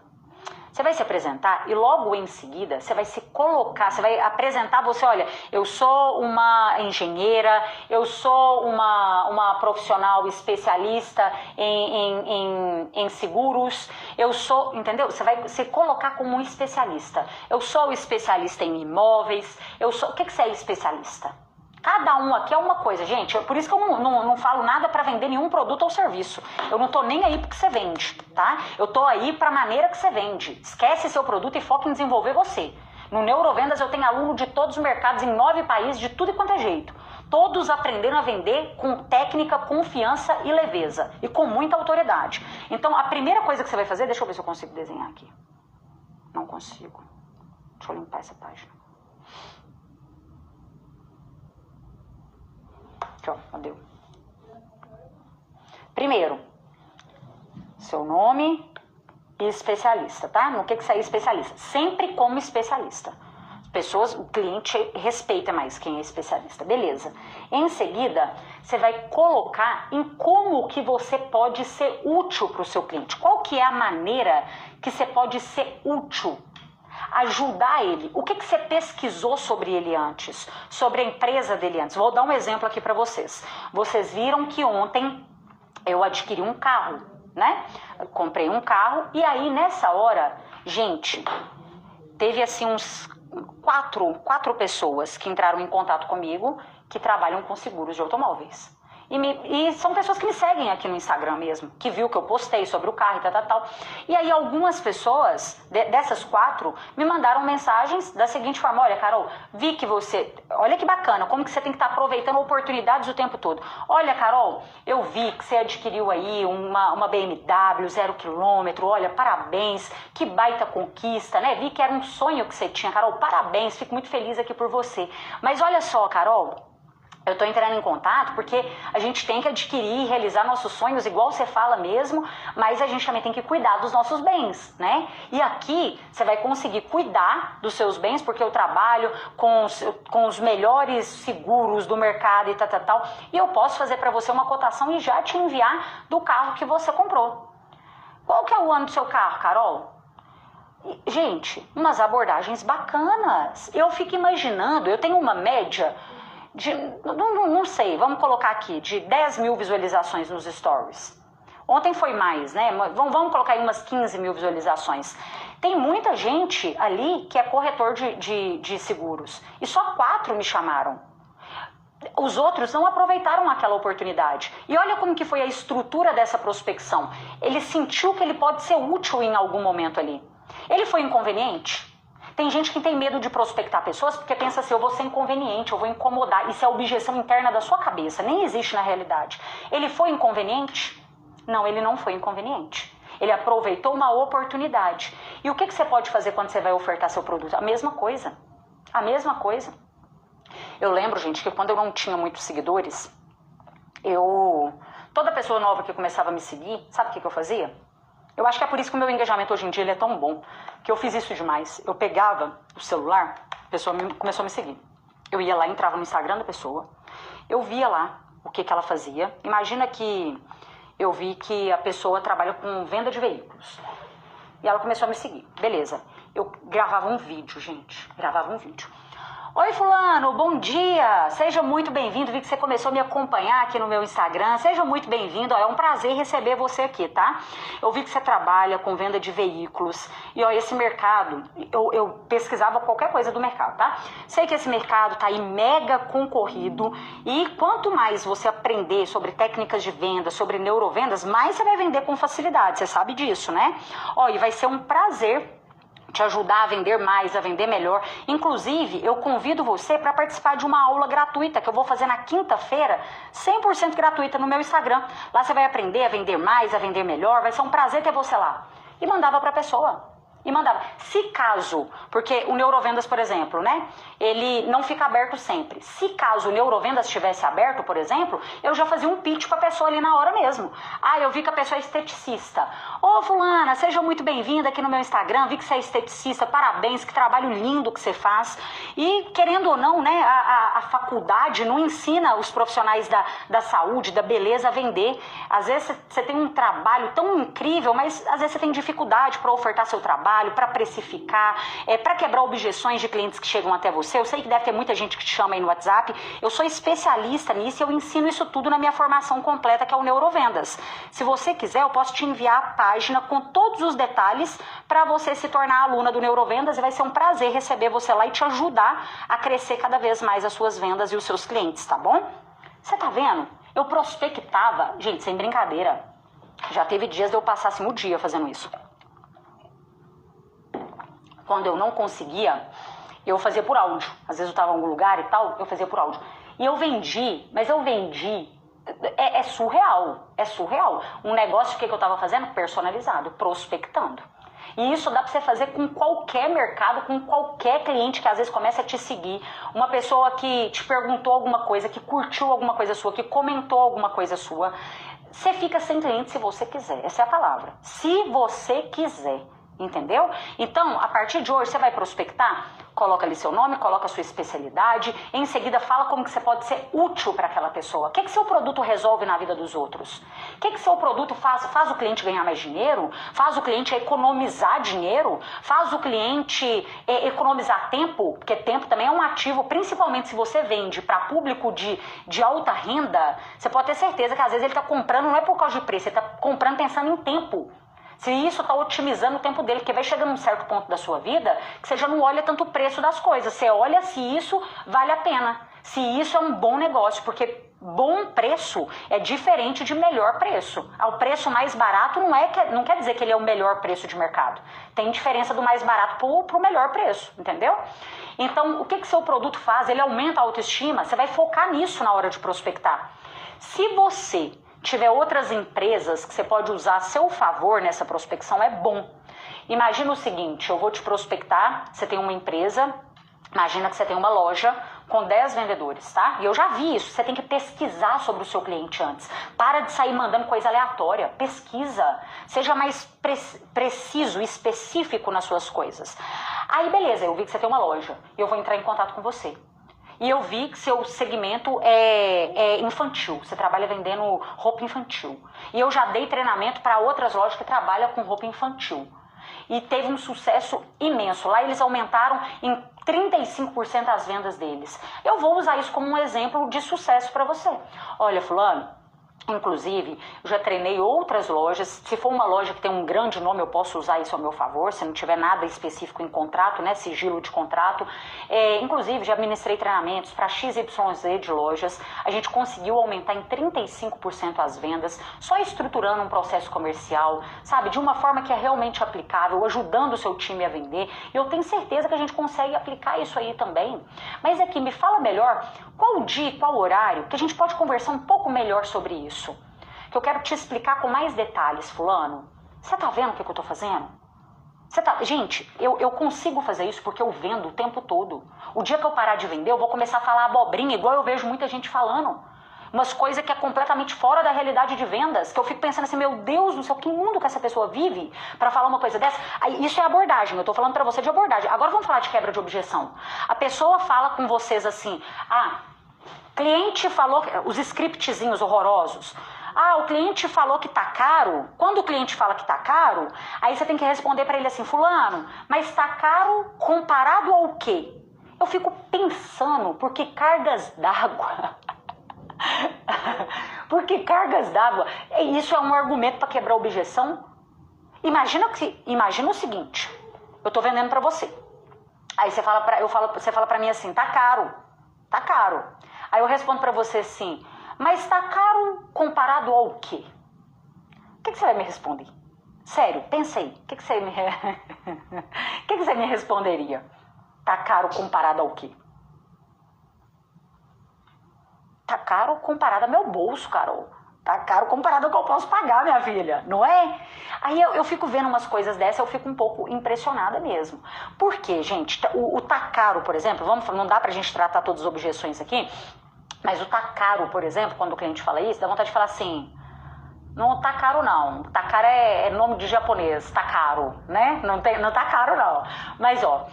Você vai se apresentar e logo em seguida você vai se colocar, você vai apresentar você, olha, eu sou uma engenheira, eu sou uma profissional especialista em seguros, eu sou, entendeu? Você vai se colocar como um especialista. Eu sou especialista em imóveis, eu sou, o que você é especialista? Cada um aqui é uma coisa, gente. Por isso que eu não falo nada para vender nenhum produto ou serviço. Eu não tô nem aí porque você vende, tá? Eu tô aí para a maneira que você vende. Esquece seu produto e foca em desenvolver você. No Neurovendas eu tenho aluno de todos os mercados em 9 países, de tudo e quanto é jeito. Todos aprendendo a vender com técnica, confiança e leveza. E com muita autoridade. Então a primeira coisa que você vai fazer, deixa eu ver se eu consigo desenhar aqui. Não consigo. Deixa eu limpar essa página. Aqui, ó, deu. Primeiro, seu nome e especialista, tá? No que você é especialista? Sempre como especialista. Pessoas, o cliente respeita mais quem é especialista, beleza. Em seguida, você vai colocar em como que você pode ser útil para o seu cliente. Qual que é a maneira que você pode ser útil? Ajudar ele. O que você pesquisou sobre ele antes? Sobre a empresa dele antes? Vou dar um exemplo aqui para vocês. Vocês viram que ontem eu adquiri um carro, né? Eu comprei um carro e aí nessa hora, gente, teve assim uns quatro pessoas que entraram em contato comigo que trabalham com seguros de automóveis. E são pessoas que me seguem aqui no Instagram mesmo, que viu que eu postei sobre o carro e tal. E aí algumas pessoas, dessas 4, me mandaram mensagens da seguinte forma: olha, Carol, vi que você... Olha que bacana, como que você tem que estar aproveitando oportunidades o tempo todo. Olha, Carol, eu vi que você adquiriu aí uma BMW 0 km, olha, parabéns, que baita conquista, né? Vi que era um sonho que você tinha, Carol, parabéns, fico muito feliz aqui por você. Mas olha só, Carol... Eu estou entrando em contato porque a gente tem que adquirir e realizar nossos sonhos, igual você fala mesmo, mas a gente também tem que cuidar dos nossos bens, né? E aqui você vai conseguir cuidar dos seus bens, porque eu trabalho com os melhores seguros do mercado e tal. E eu posso fazer para você uma cotação e já te enviar do carro que você comprou. Qual que é o ano do seu carro, Carol? Gente, umas abordagens bacanas. Eu fico imaginando, eu tenho uma média... não sei, vamos colocar aqui, de 10 mil visualizações nos stories. Ontem foi mais, né? Vamos colocar aí umas 15 mil visualizações. Tem muita gente ali que é corretor de seguros. E só 4 me chamaram. Os outros não aproveitaram aquela oportunidade. E olha como que foi a estrutura dessa prospecção. Ele sentiu que ele pode ser útil em algum momento ali. Ele foi inconveniente? Tem gente que tem medo de prospectar pessoas porque pensa assim, eu vou ser inconveniente, eu vou incomodar. Isso é a objeção interna da sua cabeça, nem existe na realidade. Ele foi inconveniente? Não, ele não foi inconveniente. Ele aproveitou uma oportunidade. E o que você pode fazer quando você vai ofertar seu produto? A mesma coisa. A mesma coisa. Eu lembro, gente, que quando eu não tinha muitos seguidores, toda pessoa nova que começava a me seguir, sabe o que eu fazia? Eu acho que é por isso que o meu engajamento hoje em dia ele é tão bom, que eu fiz isso demais. Eu pegava o celular, a pessoa começou a me seguir. Eu ia lá, entrava no Instagram da pessoa, eu via lá o que ela fazia. Imagina que eu vi que a pessoa trabalha com venda de veículos. E ela começou a me seguir. Beleza. Eu gravava um vídeo, gente. Gravava um vídeo. Oi, fulano, bom dia, seja muito bem-vindo, vi que você começou a me acompanhar aqui no meu Instagram, seja muito bem-vindo, é um prazer receber você aqui, tá? Eu vi que você trabalha com venda de veículos, e ó, esse mercado, eu pesquisava qualquer coisa do mercado, tá? Sei que esse mercado tá aí mega concorrido, e quanto mais você aprender sobre técnicas de venda, sobre neurovendas, mais você vai vender com facilidade, você sabe disso, né? Ó, e vai ser um prazer te ajudar a vender mais, a vender melhor. Inclusive, eu convido você para participar de uma aula gratuita que eu vou fazer na quinta-feira, 100% gratuita no meu Instagram. Lá você vai aprender a vender mais, a vender melhor, vai ser um prazer ter você lá. E mandava para a pessoa. E mandava. Se caso, porque o Neurovendas, por exemplo, né? Ele não fica aberto sempre. Se caso o Neurovendas estivesse aberto, por exemplo, eu já fazia um pitch para a pessoa ali na hora mesmo. Ah, eu vi que a pessoa é esteticista. Ô, fulana, seja muito bem-vinda aqui no meu Instagram. Vi que você é esteticista, parabéns, que trabalho lindo que você faz. E, querendo ou não, né? A faculdade não ensina os profissionais da saúde, da beleza a vender. Às vezes você tem um trabalho tão incrível, mas às vezes você tem dificuldade para ofertar seu trabalho, para precificar, para quebrar objeções de clientes que chegam até você. Eu sei que deve ter muita gente que te chama aí no WhatsApp. Eu sou especialista nisso e eu ensino isso tudo na minha formação completa, que é o Neurovendas. Se você quiser, eu posso te enviar a página com todos os detalhes para você se tornar aluna do Neurovendas e vai ser um prazer receber você lá e te ajudar a crescer cada vez mais as suas vendas e os seus clientes, tá bom? Você tá vendo? Eu prospectava, gente, sem brincadeira. Já teve dias de eu passar assim o dia fazendo isso. Quando eu não conseguia, eu fazia por áudio. Às vezes eu estava em algum lugar e tal, eu fazia por áudio. E eu vendi, mas eu vendi. É surreal, é surreal. Um negócio que eu estava fazendo personalizado, prospectando. E isso dá para você fazer com qualquer mercado, com qualquer cliente que às vezes começa a te seguir. Uma pessoa que te perguntou alguma coisa, que curtiu alguma coisa sua, que comentou alguma coisa sua. Você fica sem cliente se você quiser. Essa é a palavra. Se você quiser. Entendeu? Então, a partir de hoje, você vai prospectar, coloca ali seu nome, coloca a sua especialidade, em seguida fala como que você pode ser útil para aquela pessoa. O que seu produto resolve na vida dos outros? O que seu produto faz o cliente ganhar mais dinheiro? Faz o cliente economizar dinheiro? Faz o cliente economizar tempo? Porque tempo também é um ativo, principalmente se você vende para público de alta renda, você pode ter certeza que às vezes ele está comprando não é por causa de preço, ele está comprando pensando em tempo. Se isso está otimizando o tempo dele, porque vai chegando num certo ponto da sua vida que você já não olha tanto o preço das coisas. Você olha se isso vale a pena, se isso é um bom negócio, porque bom preço é diferente de melhor preço. O preço mais barato não quer dizer que ele é o melhor preço de mercado. Tem diferença do mais barato para o melhor preço, entendeu? Então, o que seu produto faz? Ele aumenta a autoestima, você vai focar nisso na hora de prospectar. Se você tiver outras empresas que você pode usar a seu favor nessa prospecção, é bom. Imagina o seguinte, eu vou te prospectar, você tem uma empresa, imagina que você tem uma loja com 10 vendedores, tá? E eu já vi isso, você tem que pesquisar sobre o seu cliente antes. Para de sair mandando coisa aleatória, pesquisa. Seja mais preciso, específico nas suas coisas. Aí beleza, eu vi que você tem uma loja, e eu vou entrar em contato com você. E eu vi que seu segmento é infantil, você trabalha vendendo roupa infantil. E eu já dei treinamento para outras lojas que trabalham com roupa infantil. E teve um sucesso imenso. Lá eles aumentaram em 35% as vendas deles. Eu vou usar isso como um exemplo de sucesso para você. Olha, fulano, inclusive, eu já treinei outras lojas. Se for uma loja que tem um grande nome, eu posso usar isso ao meu favor. Se não tiver nada específico em contrato, né, sigilo de contrato. Inclusive, já ministrei treinamentos para XYZ de lojas. A gente conseguiu aumentar em 35% as vendas, só estruturando um processo comercial, sabe, de uma forma que é realmente aplicável, ajudando o seu time a vender. E eu tenho certeza que a gente consegue aplicar isso aí também. Mas aqui, me fala melhor, qual o dia, qual o horário, que a gente pode conversar um pouco melhor sobre isso. Que eu quero te explicar com mais detalhes, fulano. Você tá vendo o que eu tô fazendo? Gente, eu consigo fazer isso porque eu vendo o tempo todo. O dia que eu parar de vender, eu vou começar a falar abobrinha, igual eu vejo muita gente falando. Umas coisas que é completamente fora da realidade de vendas, que eu fico pensando assim, meu Deus do céu, que mundo que essa pessoa vive para falar uma coisa dessa? Isso é abordagem, eu tô falando pra você de abordagem. Agora vamos falar de quebra de objeção. A pessoa fala com vocês assim, cliente falou, os scriptzinhos horrorosos. O cliente falou que tá caro. Quando o cliente fala que tá caro, aí você tem que responder pra ele assim, fulano, mas tá caro comparado ao quê? Eu fico pensando, por que cargas d'água? Por que cargas d'água? Isso é um argumento para quebrar objeção? Imagina o seguinte, eu tô vendendo pra você. Aí você fala pra mim assim, tá caro. Aí eu respondo pra você assim, mas tá caro comparado ao quê? O que você vai me responder? Sério, pensei. O que você me... O que você me responderia? Tá caro comparado ao quê? Tá caro comparado ao meu bolso, Carol. Tá caro comparado ao que eu posso pagar, minha filha, não é? Aí eu fico vendo umas coisas dessas, eu fico um pouco impressionada mesmo. Por quê, gente? O tá caro, por exemplo, não dá pra gente tratar todas as objeções aqui, mas o tá caro, por exemplo, quando o cliente fala isso, dá vontade de falar assim, não tá caro não, tá caro é nome de japonês, tá caro, né? Não tá caro não. Mas ó,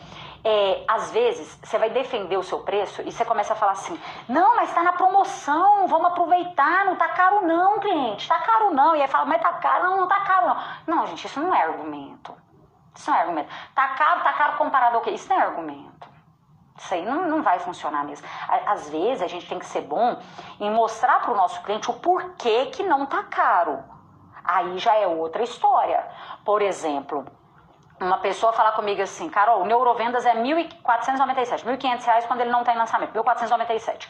às vezes você vai defender o seu preço e você começa a falar assim, não, mas tá na promoção, vamos aproveitar, não tá caro não, cliente, tá caro não. E aí fala, mas tá caro, não tá caro não. Não, gente, isso não é argumento. Isso não é argumento. Tá caro comparado ao quê? Isso não é argumento. Isso aí não vai funcionar mesmo. Às vezes a gente tem que ser bom em mostrar para o nosso cliente o porquê que não tá caro. Aí já é outra história. Por exemplo, uma pessoa falar comigo assim, Carol, o Neurovendas é R$1.497, R$1.500 quando ele não está em lançamento, R$1.497.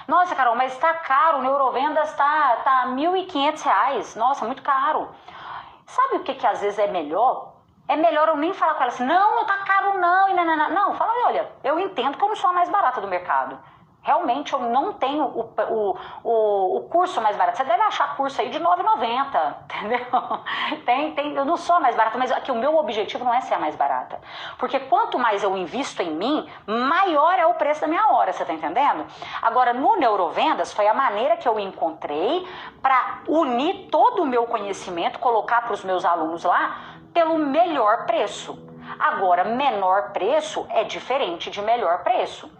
Nossa, Carol, mas está caro, o Neurovendas tá R$1.500. Nossa, muito caro. Sabe o que às vezes é melhor? É melhor eu nem falar com ela assim, não tá caro não, e não, fala, olha, eu entendo que eu não sou a mais barata do mercado. Realmente eu não tenho o curso mais barato. Você deve achar curso aí de R$9,90, entendeu? Eu não sou a mais barata, mas aqui o meu objetivo não é ser a mais barata. Porque quanto mais eu invisto em mim, maior é o preço da minha hora, você tá entendendo? Agora, no Neurovendas, foi a maneira que eu encontrei para unir todo o meu conhecimento, colocar para os meus alunos lá, pelo melhor preço. Agora, menor preço é diferente de melhor preço.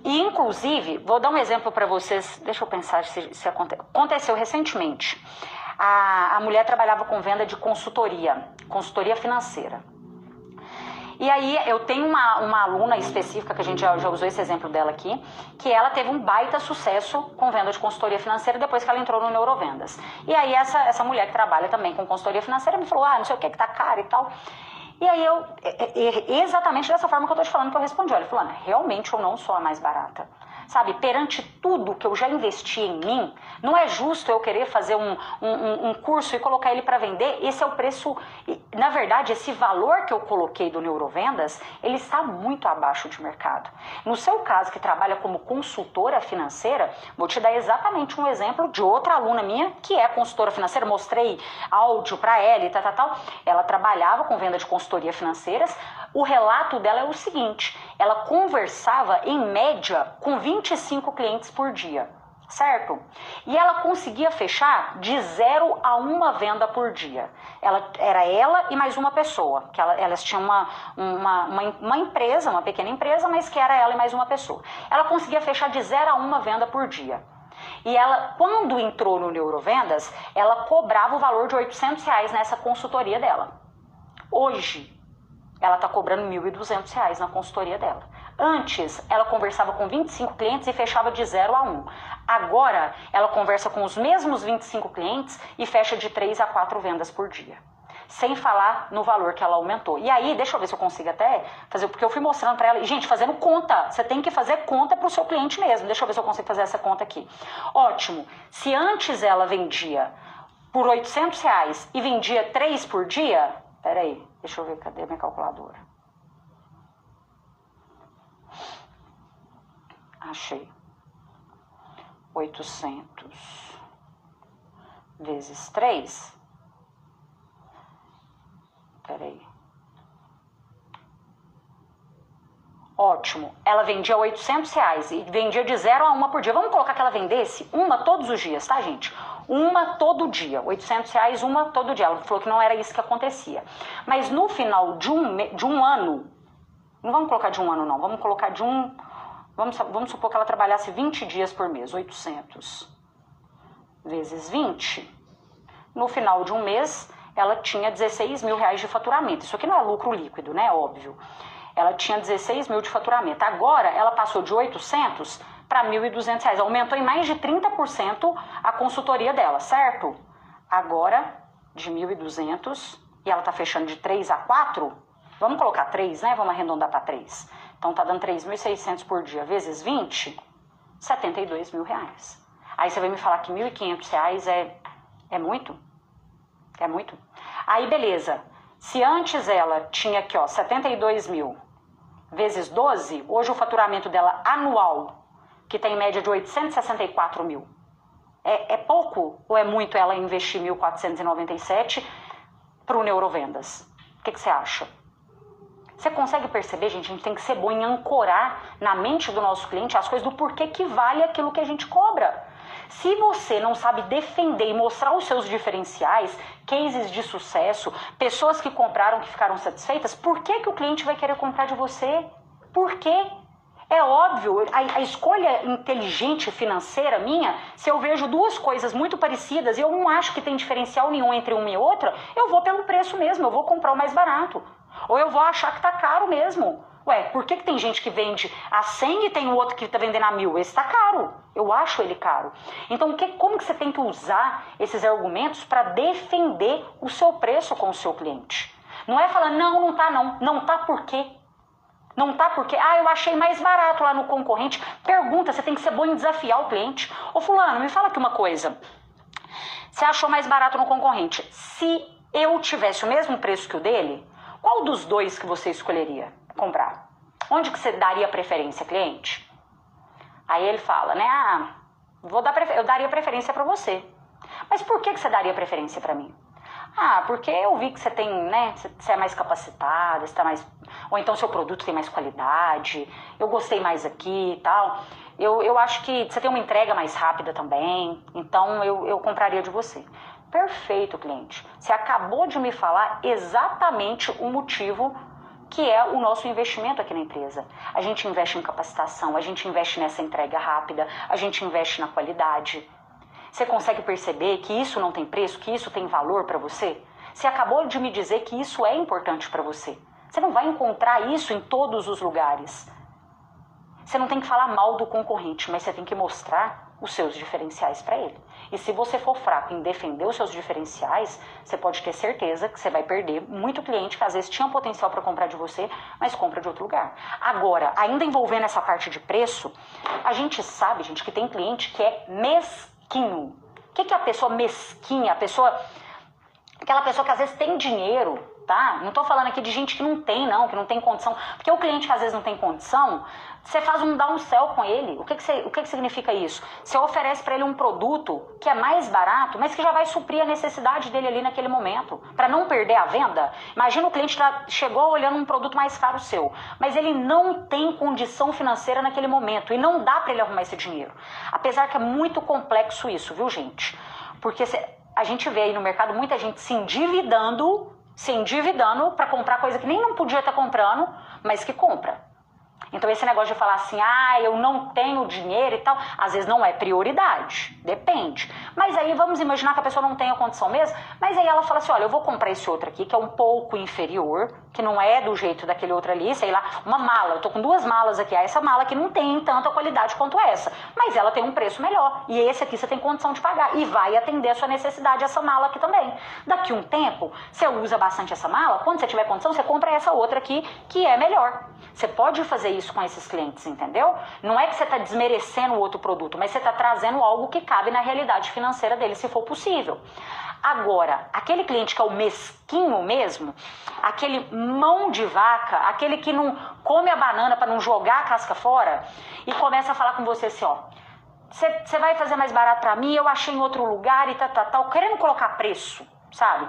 E, inclusive, vou dar um exemplo para vocês, deixa eu pensar se aconteceu recentemente. A mulher trabalhava com venda de consultoria financeira. E aí eu tenho uma aluna específica, que a gente já usou esse exemplo dela aqui, que ela teve um baita sucesso com venda de consultoria financeira depois que ela entrou no Neurovendas. E aí essa mulher que trabalha também com consultoria financeira me falou, não sei o que tá caro e tal. E aí exatamente dessa forma que eu tô te falando que eu respondi, olha, fulana, realmente eu não sou a mais barata. Sabe, perante tudo que eu já investi em mim, não é justo eu querer fazer um curso e colocar ele para vender. Esse é o preço, na verdade, esse valor que eu coloquei do Neurovendas, ele está muito abaixo de mercado. No seu caso, que trabalha como consultora financeira, vou te dar exatamente um exemplo de outra aluna minha, que é consultora financeira, mostrei áudio para ela e tal. Ela trabalhava com venda de consultoria financeiras. O relato dela é o seguinte, ela conversava em média com 25 clientes por dia, certo? E ela conseguia fechar de 0 a 1 venda por dia. Era ela e mais uma pessoa, que elas tinham uma empresa, uma pequena empresa, mas que era ela e mais uma pessoa. Ela conseguia fechar de 0 a 1 venda por dia. E ela, quando entrou no Neurovendas, ela cobrava o valor de R$800 nessa consultoria dela. Hoje, ela está cobrando R$1.200 na consultoria dela. Antes, ela conversava com 25 clientes e fechava de 0 a 1. Agora, ela conversa com os mesmos 25 clientes e fecha de 3 a 4 vendas por dia. Sem falar no valor que ela aumentou. E aí, deixa eu ver se eu consigo até fazer, porque eu fui mostrando para ela, e gente, fazendo conta, você tem que fazer conta para o seu cliente mesmo. Deixa eu ver se eu consigo fazer essa conta aqui. Ótimo, se antes ela vendia por R$800 e vendia 3 por dia, peraí, deixa eu ver, cadê a minha calculadora? Achei. 800 vezes 3. Peraí. Ótimo. Ela vendia R$800 e vendia de 0 a 1 por dia. Vamos colocar que ela vendesse uma todos os dias, tá, gente? Uma todo dia. R$800, uma todo dia. Ela falou que não era isso que acontecia. Mas no final de um ano, não vamos colocar de um ano não, vamos colocar de um... Vamos supor que ela trabalhasse 20 dias por mês, 800 vezes 20. No final de um mês, ela tinha R$16 mil de faturamento. Isso aqui não é lucro líquido, né? Óbvio. Ela tinha 16 mil de faturamento. Agora, ela passou de 800 para 1.200 reais. Aumentou em mais de 30% a consultoria dela, certo? Agora, de 1.200, e ela está fechando de 3 a 4, vamos colocar 3, né? Vamos arredondar para 3. Então, tá dando 3.600 por dia, vezes 20, R$72 mil. Aí você vai me falar que R$1.500 é muito? É muito? Aí, beleza. Se antes ela tinha aqui, ó, 72 mil vezes 12, hoje o faturamento dela anual, que tem em média de 864 mil. É pouco ou é muito ela investir 1.497 para o Neurovendas? O que você acha? Você consegue perceber, gente? A gente tem que ser bom em ancorar na mente do nosso cliente as coisas do porquê que vale aquilo que a gente cobra. Se você não sabe defender e mostrar os seus diferenciais, cases de sucesso, pessoas que compraram, que ficaram satisfeitas, por que o cliente vai querer comprar de você? Por quê? É óbvio, a escolha inteligente financeira minha, se eu vejo duas coisas muito parecidas e eu não acho que tem diferencial nenhum entre uma e outra, eu vou pelo preço mesmo, eu vou comprar o mais barato. Ou eu vou achar que tá caro mesmo. Ué, por que tem gente que vende a 100 e tem o outro que tá vendendo a 1.000? Esse tá caro. Eu acho ele caro. Então, como que você tem que usar esses argumentos para defender o seu preço com o seu cliente? Não é falar, não tá não. Não tá por quê? Não tá porque, eu achei mais barato lá no concorrente. Pergunta, você tem que ser bom em desafiar o cliente. Ô fulano, me fala aqui uma coisa. Você achou mais barato no concorrente? Se eu tivesse o mesmo preço que o dele, qual dos dois que você escolheria comprar? Onde que você daria preferência, cliente? Aí ele fala, né? Eu daria preferência para você. Mas por que você daria preferência para mim? Porque eu vi que você tem, né? Você é mais capacitado, você tá mais... Ou então seu produto tem mais qualidade, eu gostei mais aqui e tal. Eu acho que você tem uma entrega mais rápida também, então eu compraria de você. Perfeito, cliente. Você acabou de me falar exatamente o motivo que é o nosso investimento aqui na empresa. A gente investe em capacitação, a gente investe nessa entrega rápida, a gente investe na qualidade. Você consegue perceber que isso não tem preço, que isso tem valor para você? Você acabou de me dizer que isso é importante para você. Você não vai encontrar isso em todos os lugares. Você não tem que falar mal do concorrente, mas você tem que mostrar os seus diferenciais para ele. E se você for fraco em defender os seus diferenciais, você pode ter certeza que você vai perder muito cliente que às vezes tinha potencial para comprar de você, mas compra de outro lugar. Agora, ainda envolvendo essa parte de preço, a gente sabe, gente, que tem cliente que é mesquinho. O que é a pessoa mesquinha? Aquela pessoa que às vezes tem dinheiro, tá? Não tô falando aqui de gente que não tem, não, que não tem condição. Porque o cliente que às vezes não tem condição, você faz um downsell com ele. O que significa isso? Você oferece para ele um produto que é mais barato, mas que já vai suprir a necessidade dele ali naquele momento, para não perder a venda. Imagina o cliente chegou olhando um produto mais caro seu, mas ele não tem condição financeira naquele momento e não dá para ele arrumar esse dinheiro. Apesar que é muito complexo isso, viu, gente? Porque a gente vê aí no mercado muita gente se endividando para comprar coisa que nem não podia estar comprando, mas que compra. Então esse negócio de falar assim, eu não tenho dinheiro e tal, às vezes não é prioridade, depende. Mas aí vamos imaginar que a pessoa não tem a condição mesmo, mas aí ela fala assim, olha, eu vou comprar esse outro aqui, que é um pouco inferior, que não é do jeito daquele outro ali, sei lá, uma mala, eu tô com duas malas aqui, essa mala aqui não tem tanta qualidade quanto essa, mas ela tem um preço melhor, e esse aqui você tem condição de pagar, e vai atender a sua necessidade essa mala aqui também. Daqui um tempo, você usa bastante essa mala, quando você tiver condição, você compra essa outra aqui, que é melhor. Você pode fazer isso com esses clientes, entendeu? Não é que você está desmerecendo o outro produto, mas você está trazendo algo que cabe na realidade financeira dele, se for possível. Agora, aquele cliente que é o mesquinho mesmo, aquele mão de vaca, aquele que não come a banana para não jogar a casca fora e começa a falar com você assim, ó, você vai fazer mais barato para mim, eu achei em outro lugar e tal, querendo colocar preço, sabe?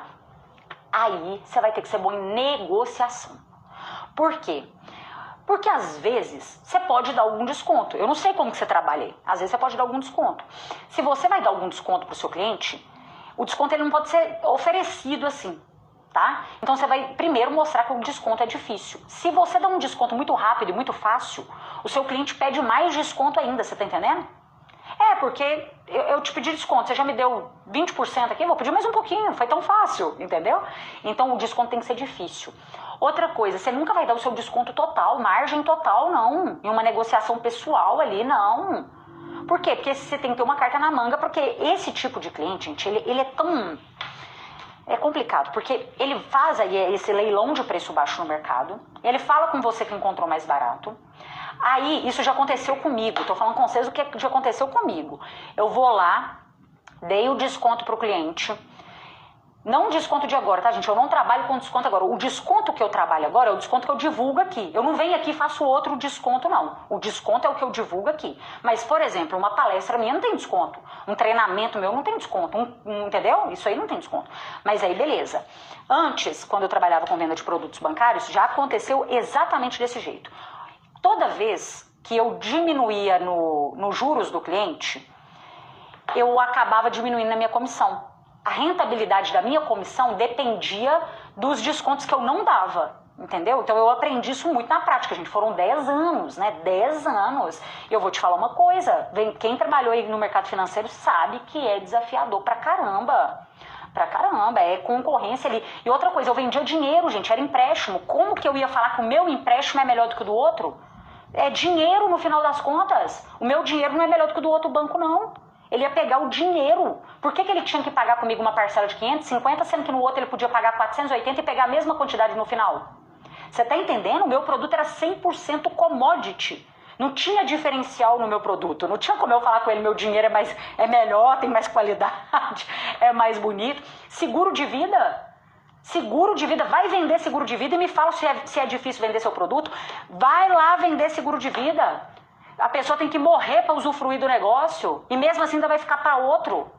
Aí você vai ter que ser bom em negociação. Por quê? Porque às vezes você pode dar algum desconto. Eu não sei como que você trabalha aí. Às vezes você pode dar algum desconto. Se você vai dar algum desconto para o seu cliente, o desconto ele não pode ser oferecido assim, tá? Então você vai primeiro mostrar que o desconto é difícil. Se você dá um desconto muito rápido e muito fácil, o seu cliente pede mais desconto ainda, você tá entendendo? Porque eu te pedi desconto, você já me deu 20% aqui, eu vou pedir mais um pouquinho, foi tão fácil, entendeu? Então o desconto tem que ser difícil. Outra coisa, você nunca vai dar o seu desconto total, margem total, não. Em uma negociação pessoal ali, não. Por quê? Porque você tem que ter uma carta na manga, porque esse tipo de cliente, gente, ele é tão... É complicado, porque ele faz aí esse leilão de preço baixo no mercado, ele fala com você que encontrou mais barato. Aí, isso já aconteceu comigo, tô falando com vocês o que já aconteceu comigo. Eu vou lá, dei o desconto pro cliente, Não o desconto de agora, tá, gente? Eu não trabalho com desconto agora. O desconto que eu trabalho agora é o desconto que eu divulgo aqui. Eu não venho aqui e faço outro desconto, não. O desconto é o que eu divulgo aqui. Mas, por exemplo, uma palestra minha não tem desconto. Um treinamento meu não tem desconto. Entendeu? Isso aí não tem desconto. Mas aí, beleza. Antes, quando eu trabalhava com venda de produtos bancários, já aconteceu exatamente desse jeito. Toda vez que eu diminuía no juros do cliente, eu acabava diminuindo a minha comissão. A rentabilidade da minha comissão dependia dos descontos que eu não dava, entendeu? Então eu aprendi isso muito na prática, gente. Foram 10 anos, né? 10 anos. E eu vou te falar uma coisa, quem trabalhou aí no mercado financeiro sabe que é desafiador pra caramba. Pra caramba, é concorrência ali. E outra coisa, eu vendia dinheiro, gente, era empréstimo. Como que eu ia falar que o meu empréstimo é melhor do que o do outro? É dinheiro no final das contas. O meu dinheiro não é melhor do que o do outro banco, não. Ele ia pegar o dinheiro. Por que ele tinha que pagar comigo uma parcela de 550, sendo que no outro ele podia pagar 480 e pegar a mesma quantidade no final? Você tá entendendo? O meu produto era 100% commodity. Não tinha diferencial no meu produto. Não tinha como eu falar com ele, meu dinheiro é melhor, tem mais qualidade, é mais bonito. Seguro de vida. Seguro de vida. Vai vender seguro de vida e me fala se é difícil vender seu produto. Vai lá vender seguro de vida. A pessoa tem que morrer para usufruir do negócio e mesmo assim ainda vai ficar para outro.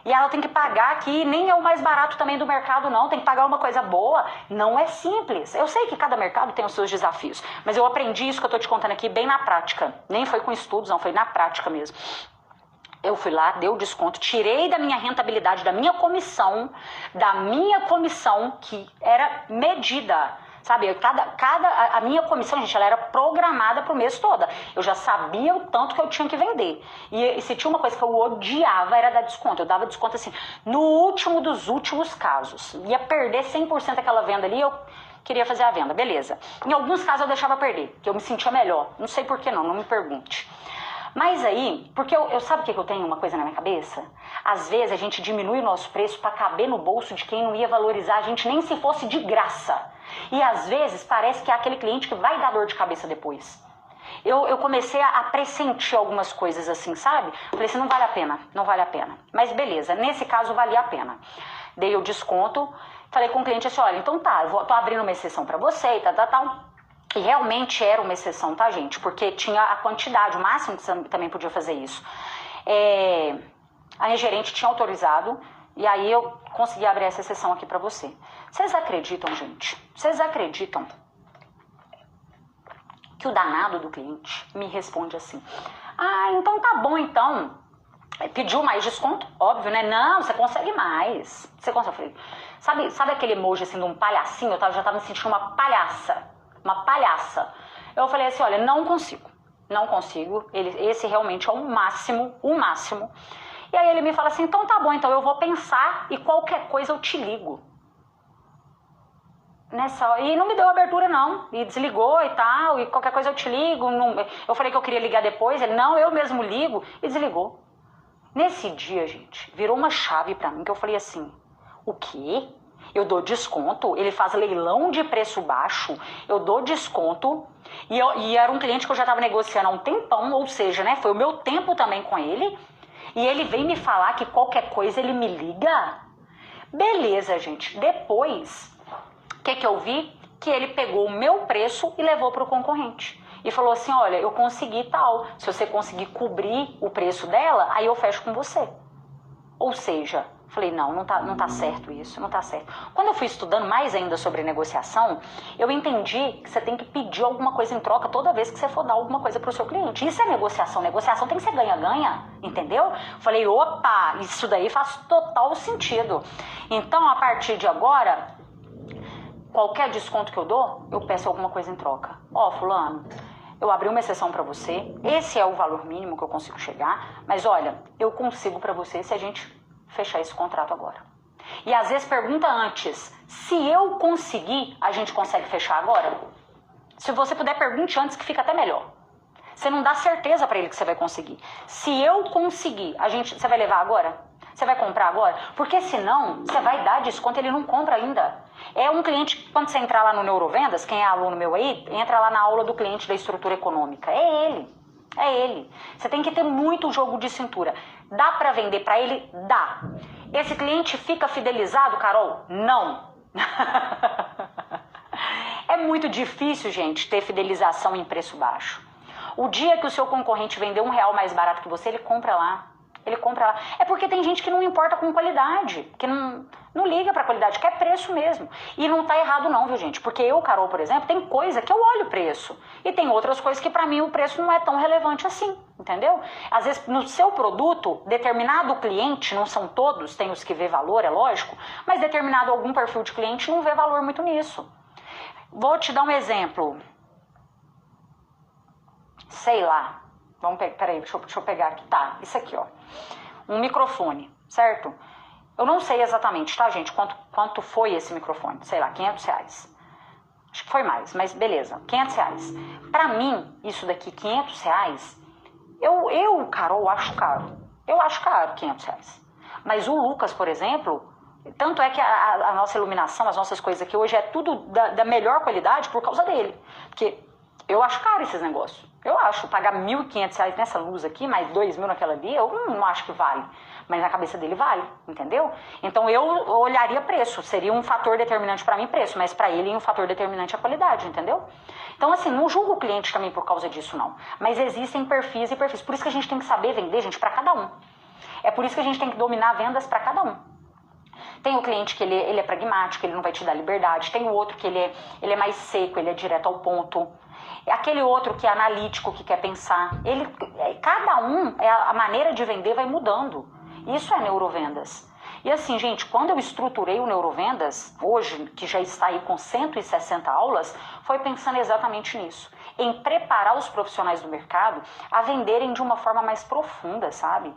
E ela tem que pagar aqui, nem é o mais barato também do mercado não, tem que pagar uma coisa boa. Não é simples. Eu sei que cada mercado tem os seus desafios, mas eu aprendi isso que eu tô te contando aqui bem na prática. Nem foi com estudos, não, foi na prática mesmo. Eu fui lá, dei o desconto, tirei da minha rentabilidade, da minha comissão que era medida. Sabe, a minha comissão, gente, ela era programada pro mês todo. Eu já sabia o tanto que eu tinha que vender. E se tinha uma coisa que eu odiava, era dar desconto. Eu dava desconto assim, no último dos últimos casos. Ia perder 100% aquela venda ali, eu queria fazer a venda, beleza. Em alguns casos eu deixava perder, que eu me sentia melhor. Não sei por que não me pergunte. Mas aí, porque eu sabe o que eu tenho uma coisa na minha cabeça? Às vezes a gente diminui o nosso preço para caber no bolso de quem não ia valorizar a gente nem se fosse de graça. E às vezes parece que é aquele cliente que vai dar dor de cabeça depois. Eu comecei a pressentir algumas coisas assim, sabe? Falei assim, não vale a pena, não vale a pena. Mas beleza, nesse caso valia a pena. Dei o desconto, falei com o cliente assim, olha, então tá, tô abrindo uma exceção para você e tal. E realmente era uma exceção, tá, gente? Porque tinha a quantidade, o máximo que você também podia fazer isso. A minha gerente tinha autorizado, e aí eu consegui abrir essa exceção aqui pra você. Vocês acreditam, gente? Vocês acreditam que o danado do cliente me responde assim? Ah, então tá bom, então. Pediu mais desconto, óbvio, né? Não, você consegue mais. Você consegue. Sabe aquele emoji assim de um palhacinho? Eu já tava me sentindo uma palhaça. Uma palhaça. Eu falei assim, olha, não consigo. Esse realmente é o máximo. E aí ele me fala assim, então tá bom, então eu vou pensar e qualquer coisa eu te ligo. E não me deu abertura não, e desligou e tal, e qualquer coisa eu te ligo. Eu falei que eu queria ligar depois, ele, não, eu mesmo ligo, e desligou. Nesse dia, gente, virou uma chave pra mim, que eu falei assim, o quê? Eu dou desconto, ele faz leilão de preço baixo, eu dou desconto, e era um cliente que eu já estava negociando há um tempão, ou seja, né, foi o meu tempo também com ele, e ele vem me falar que qualquer coisa ele me liga. Beleza, gente, depois, o que eu vi? Que ele pegou o meu preço e levou para o concorrente. E falou assim, olha, eu consegui tal, se você conseguir cobrir o preço dela, aí eu fecho com você. Ou seja, falei, não tá certo isso, não tá certo. Quando eu fui estudando mais ainda sobre negociação, eu entendi que você tem que pedir alguma coisa em troca toda vez que você for dar alguma coisa pro seu cliente. Isso é negociação. Negociação tem que ser ganha-ganha, entendeu? Falei, opa, isso daí faz total sentido. Então, a partir de agora, qualquer desconto que eu dou, eu peço alguma coisa em troca. Ó, fulano, eu abri uma exceção para você, esse é o valor mínimo que eu consigo chegar, mas olha, eu consigo para você se a gente fechar esse contrato agora. E às vezes pergunta antes, se eu conseguir, a gente consegue fechar agora? Se você puder, pergunte antes que fica até melhor. Você não dá certeza para ele que você vai conseguir. Se eu conseguir, você vai levar agora? Você vai comprar agora? Porque senão, você vai dar desconto, ele não compra ainda. É um cliente, quando você entrar lá no Neurovendas, quem é aluno meu aí, entra lá na aula do cliente da estrutura econômica. É ele. Você tem que ter muito jogo de cintura. Dá pra vender pra ele? Dá. Esse cliente fica fidelizado, Carol? Não. É muito difícil, gente, ter fidelização em preço baixo. O dia que o seu concorrente vender R$1 mais barato que você, ele compra lá. Ele compra lá. É porque tem gente que não importa com qualidade, que não liga pra qualidade, quer preço mesmo. E não tá errado não, viu, gente? Porque eu, Carol, por exemplo, tem coisa que eu olho o preço. E tem outras coisas que pra mim o preço não é tão relevante assim, entendeu? Às vezes no seu produto, determinado cliente, não são todos, tem os que vê valor, é lógico, mas determinado algum perfil de cliente não vê valor muito nisso. Vou te dar um exemplo. Sei lá. Peraí, deixa eu pegar aqui. Tá, isso aqui, ó. Um microfone, certo? Eu não sei exatamente, tá, gente? Quanto foi esse microfone? Sei lá, R$500. Acho que foi mais, mas beleza. R$500. Pra mim, isso daqui, R$500, eu, Carol, acho caro. Eu acho caro R$500. Mas o Lucas, por exemplo, tanto é que a nossa iluminação, as nossas coisas aqui hoje é tudo da melhor qualidade por causa dele. Porque eu acho caro esses negócios. Eu acho, pagar R$1.500 nessa luz aqui, mais R$2.000 naquela ali, eu não acho que vale. Mas na cabeça dele vale, entendeu? Então eu olharia preço, seria um fator determinante pra mim preço, mas pra ele um fator determinante a qualidade, entendeu? Então assim, não julgo o cliente também por causa disso não. Mas existem perfis e perfis, por isso que a gente tem que saber vender, gente, pra cada um. É por isso que a gente tem que dominar vendas pra cada um. Tem o cliente que ele é pragmático, ele não vai te dar liberdade. Tem o outro que ele é mais seco, ele é direto ao ponto. Aquele outro que é analítico, que quer pensar. Cada um, a maneira de vender vai mudando. Isso é neurovendas. E assim, gente, quando eu estruturei o Neurovendas, hoje, que já está aí com 160 aulas, foi pensando exatamente nisso. Em preparar os profissionais do mercado a venderem de uma forma mais profunda, sabe?